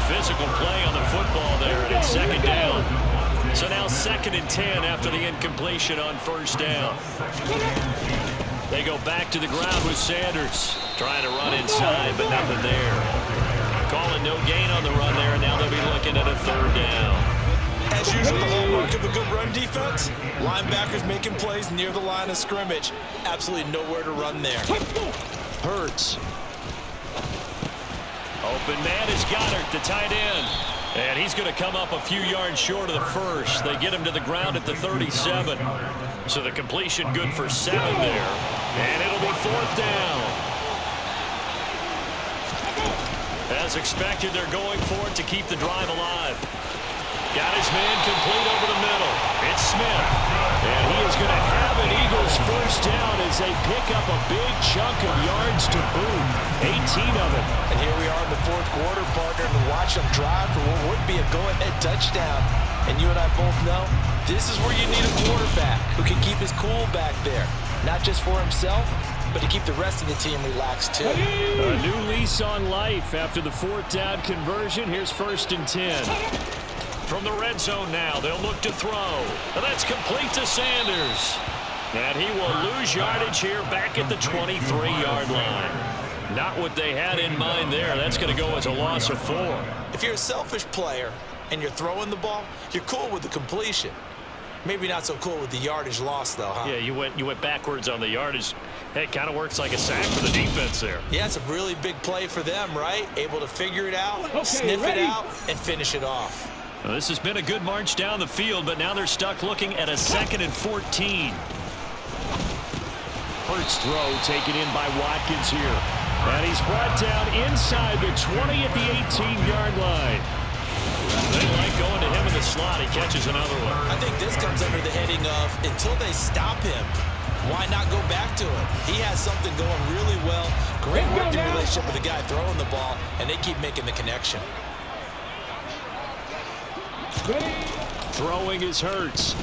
Physical play on the football there, and it's 2nd down. So now 2nd and 10 after the incompletion on first down. They go back to the ground with Sanders. Trying to run inside, but nothing there. Calling no gain on the run there, and now they'll be looking at a 3rd down. As usual, the hallmark of a good run defense, linebackers making plays near the line of scrimmage. Absolutely nowhere to run there. Hurts. Open man is Goddard, the tight end. And he's going to come up a few yards short of the first. They get him to the ground at the 37. So the completion good for 7 there. And it'll be 4th down. As expected, they're going for it to keep the drive alive. Got his man complete over the middle. It's Smith. And he is going to have an Eagles first down as they pick up a big chunk of yards to boot. 18 of it. And here we are in the 4th quarter, partner, to watch them drive for what would be a go-ahead touchdown. And you and I both know this is where you need a quarterback who can keep his cool back there. Not just for himself, but to keep the rest of the team relaxed too. A new lease on life after the 4th down conversion. Here's 1st and 10. From the red zone now, they'll look to throw. And that's complete to Sanders. And he will lose yardage here back at the 23-yard line. Not what they had in mind there. That's going to go as a loss of 4. If you're a selfish player and you're throwing the ball, you're cool with the completion. Maybe not so cool with the yardage loss, though, huh? Yeah, you went backwards on the yardage. Hey, it kind of works like a sack for the defense there. Yeah, it's a really big play for them, right? Able to figure it out, Okay, sniff ready? it out, and finish it off. Well, this has been a good march down the field, but now they're stuck looking at a 2nd and 14. Hurts throw taken in by Watkins here. And he's brought down inside the 20 at the 18-yard line. They like going to him in the slot. He catches another one. I think this comes under the heading of until they stop him, why not go back to him? He has something going really well. Great working relationship with the guy throwing the ball, and they keep making the connection. Throwing is Hurts.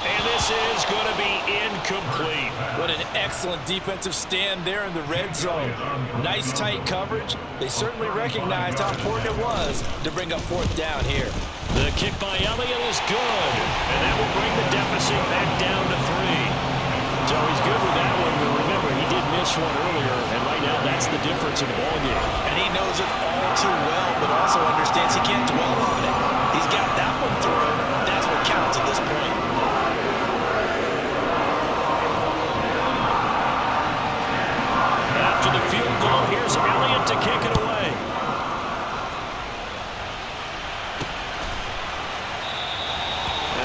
And this is going to be incomplete. What an excellent defensive stand there in the red zone. Nice tight coverage. They certainly recognized how important it was to bring up fourth down here. The kick by Elliott is good. And that will bring the deficit back down to 3. So he's good with that one, but remember, he did miss one earlier, and right now that's the difference in the ballgame. And he knows it all too well, but also understands he can't dwell on it. He's got that one through. That's what counts at this point. After the field goal, here's Elliott to kick it away.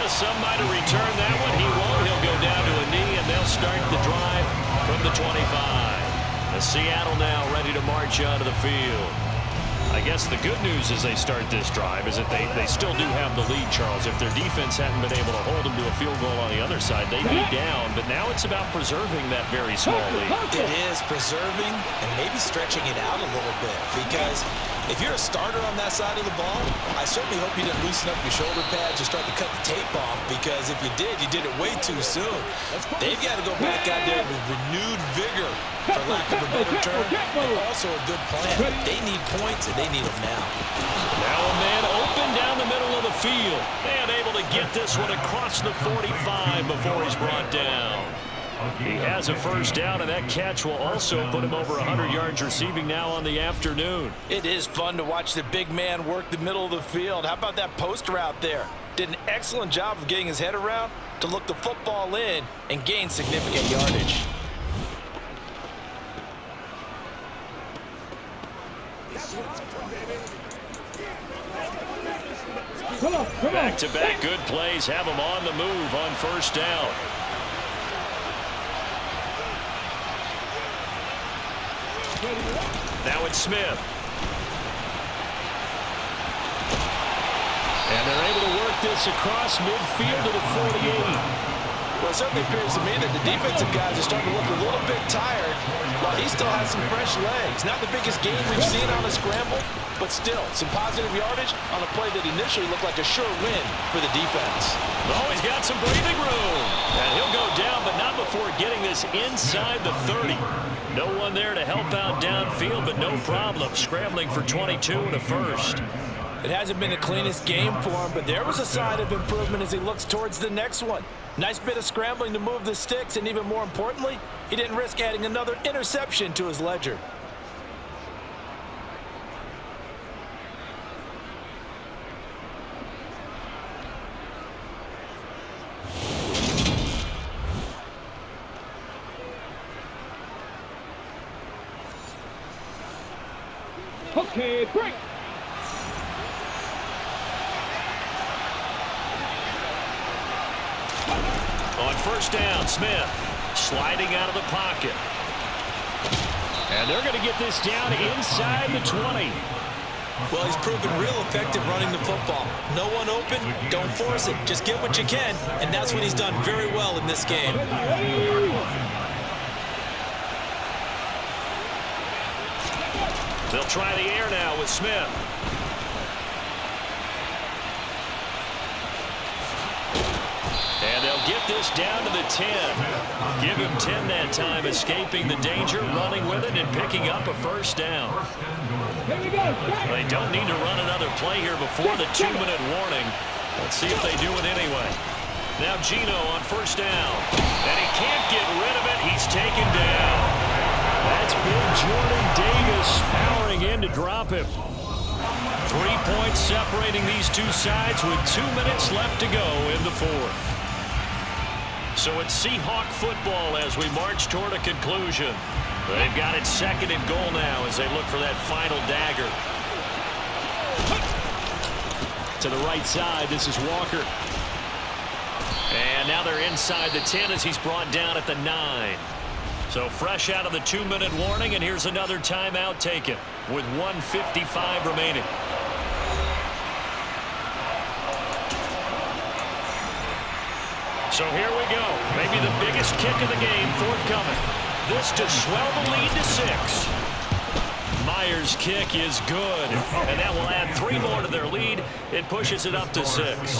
Some might have returned that one. He won't. He'll go down to a knee, and they'll start the drive from the 25. The Seattle now ready to march onto the field. I guess the good news as they start this drive is that they still do have the lead, Charles. If their defense hadn't been able to hold them to a field goal on the other side, they'd be down. But now it's about preserving that very small lead. It is preserving and maybe stretching it out a little bit, because if you're a starter on that side of the ball, I certainly hope you didn't loosen up your shoulder pads or start to cut the tape off, because if you did it way too soon. They've got to go back out there with renewed vigor, for lack of a better term, and also a good plan. They need points, and they need them now. Now a man open down the middle of the field, and able to get this one across the 45 before he's brought down. He has a first down, and that catch will also put him over 100 yards receiving now on the afternoon. It is fun to watch the big man work the middle of the field. How about that post route there? Did an excellent job of getting his head around to look the football in and gain significant yardage. Back-to-back good plays have him on the move on first down. Now it's Smith. And they're able to work this across midfield to the 48. Well, it certainly appears to me that the defensive guys are starting to look a little bit tired, while he still has some fresh legs. Not the biggest game we've seen on a scramble, but still some positive yardage on a play that initially looked like a sure win for the defense. Oh, he's got some breathing room. And he'll go down, but not before getting this inside the 30. No one there to help out downfield, but no problem. Scrambling for 22 and a first. It hasn't been the cleanest game for him, but there was a sign of improvement as he looks towards the next one. Nice bit of scrambling to move the sticks, and even more importantly, he didn't risk adding another interception to his ledger. Okay, break. On first down, Smith sliding out of the pocket. And they're going to get this down inside the 20. Well, he's proven real effective running the football. No one open, don't force it. Just get what you can, and that's what he's done very well in this game. They'll try the air now with Smith. And they'll get this down to the 10. Give him 10 that time, escaping the danger, running with it, and picking up a first down. They don't need to run another play here before the 2-minute warning. Let's see if they do it anyway. Now Geno on first down. And he can't get rid of it. He's taken down. That's big Jordan Davis powering in to drop him. 3 points separating these two sides with 2 minutes left to go in the fourth. So it's Seahawk football as we march toward a conclusion. They've got it second and goal now as they look for that final dagger. To the right side, this is Walker. And now they're inside the 10 as he's brought down at the 9. So fresh out of the 2-minute warning, and here's another timeout taken with 1:55 remaining. So here we go. Maybe the biggest kick of the game forthcoming. This to swell the lead to 6. Myers Myers' kick is good, and that will add 3 more to their lead. It pushes it up to 6.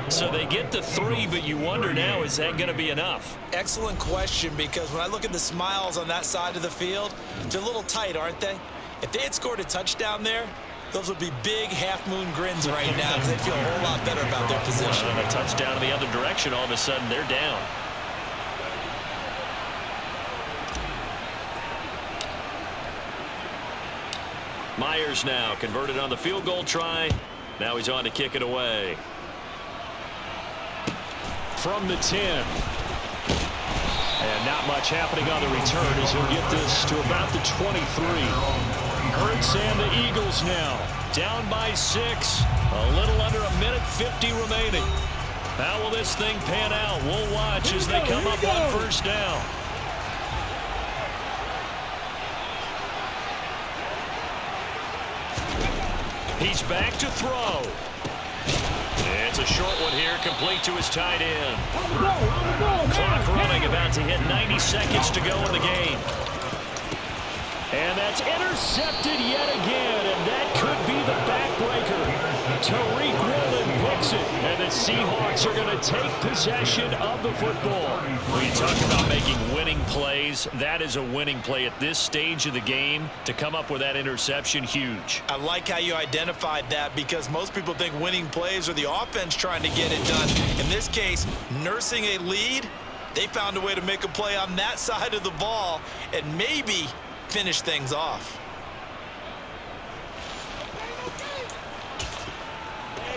So they get to 3, but you wonder now, is that going to be enough? Excellent question, because when I look at the smiles on that side of the field, they're a little tight, aren't they? If they had scored a touchdown there, those would be big half-moon grins right now because they'd feel a whole lot better about their position. A touchdown in the other direction, all of a sudden they're down. Myers now converted on the field goal try. Now he's on to kick it away. From the 10. And not much happening on the return as he'll get this to about the 23. Hurts and the Eagles now down by 6. A little under a minute 50 remaining. How will this thing pan out? We'll watch as they come up on first down. He's back to throw. It's a short one here, complete to his tight end. Clock running, about to hit 90 seconds to go in the game. And that's intercepted yet again, and that could be the backbreaker. Tariq Woolen picks it, and the Seahawks are going to take possession of the football. When you talk about making winning plays, that is a winning play at this stage of the game. To come up with that interception, huge. I like how you identified that, because most people think winning plays are the offense trying to get it done. In this case, nursing a lead, they found a way to make a play on that side of the ball and maybe finish things off.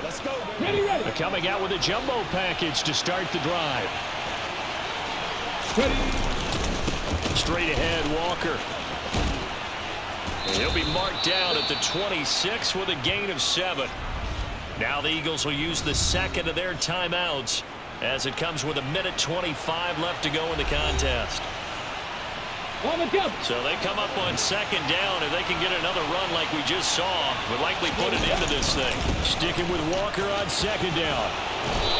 Let's go. Ready. Coming out with a jumbo package to start the drive. Ready. Straight ahead, Walker. And he'll be marked down at the 26 with a gain of 7. Now the Eagles will use the second of their timeouts as it comes with 1:25 left to go in the contest. So they come up on second down. If they can get another run like we just saw, would likely put it into this thing. Sticking with Walker on second down.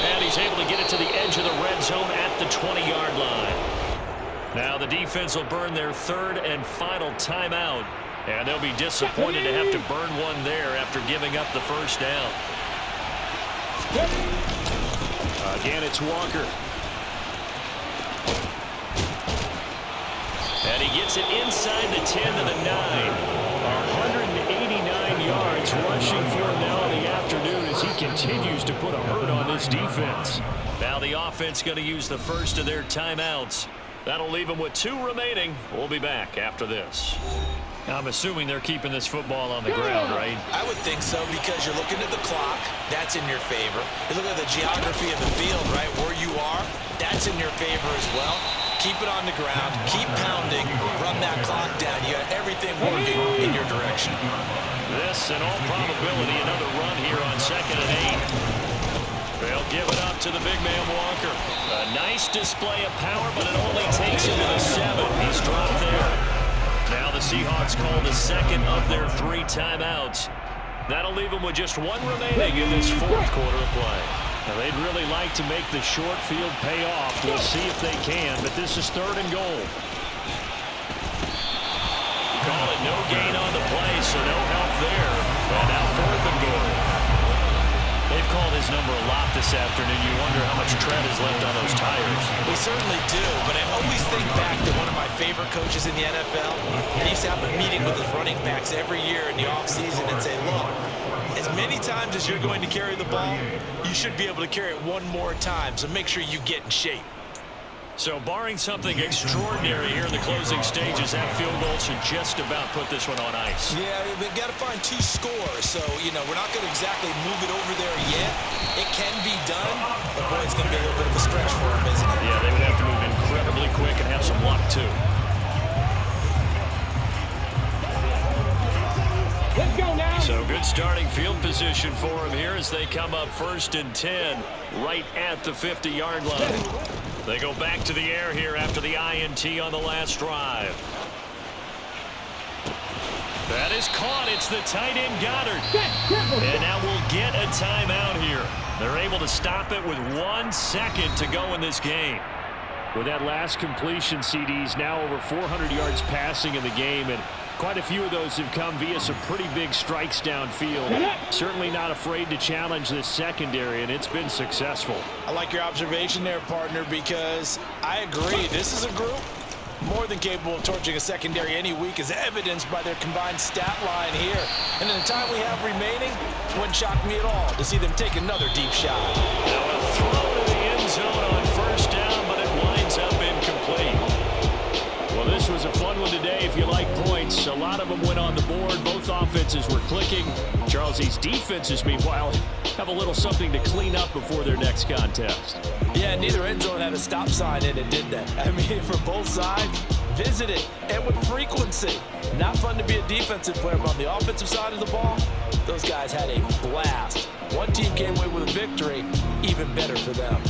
And he's able to get it to the edge of the red zone at the 20-yard line. Now the defense will burn their third and final timeout. And they'll be disappointed to have to burn one there after giving up the first down. Again, it's Walker. And he gets it inside the 10 to the 9. 189 yards rushing for him now in the afternoon as he continues to put a hurt on this defense. Now the offense going to use the first of their timeouts. That'll leave them with 2 remaining. We'll be back after this. I'm assuming they're keeping this football on the ground, right? I would think so, because you're looking at the clock. That's in your favor. You look at the geography of the field, right, where you are. That's in your favor as well. Keep it on the ground. Keep pounding. Run that clock down. You got everything working in your direction. This, in all probability, another run here on 2nd and 8. They'll give it up to the big man Walker. A nice display of power, but it only takes him to the 7. He's dropped there. Now the Seahawks call the second of their 3 timeouts. That'll leave them with just 1 remaining in this 4th quarter of play. Now they'd really like to make the short field pay off. We'll see if they can, but this is 3rd and goal. Call it no gain on the play, so no help there. But now 4th and goal. They've called his number a lot this afternoon. You wonder how much tread is left on those tires. We certainly do, but I always think back to one of my favorite coaches in the NFL. He used to have a meeting with his running backs every year in the offseason and say, look, as many times as you're going to carry the ball, you should be able to carry it 1 more time, so make sure you get in shape. So barring something extraordinary here in the closing stages, that field goal should just about put this one on ice. Yeah, we've got to find 2 scores, so, you know, we're not going to exactly move it over there yet. It can be done, but, boy, it's going to be a little bit of a stretch for them, isn't it? Yeah, they would have to move incredibly quick and have some luck, too. Let's go now. So good starting field position for them here as they come up 1st and 10 right at the 50-yard line. They go back to the air here after the INT on the last drive. That is caught. It's the tight end Goddard. And now we'll get a timeout here. They're able to stop it with 1 second to go in this game. With that last completion, CD's now over 400 yards passing in the game, and Quite a few of those have come via some pretty big strikes downfield. Certainly not afraid to challenge this secondary, and it's been successful. I like your observation there, partner, because I agree. This is a group more than capable of torching a secondary any week, as evidenced by their combined stat line here. And in the time we have remaining, it wouldn't shock me at all to see them take another deep shot. Now a throw to the end zone on first down, but it winds up incomplete. Well, this was a fun one today if you like points. A lot of them went on the board. Both offenses were clicking. Charles, these defenses, meanwhile, have a little something to clean up before their next contest. Yeah, neither end zone had a stop sign in it, did they? I mean, for both sides, visit it, and with frequency. Not fun to be a defensive player, but on the offensive side of the ball, those guys had a blast. One team came away with a victory, even better for them.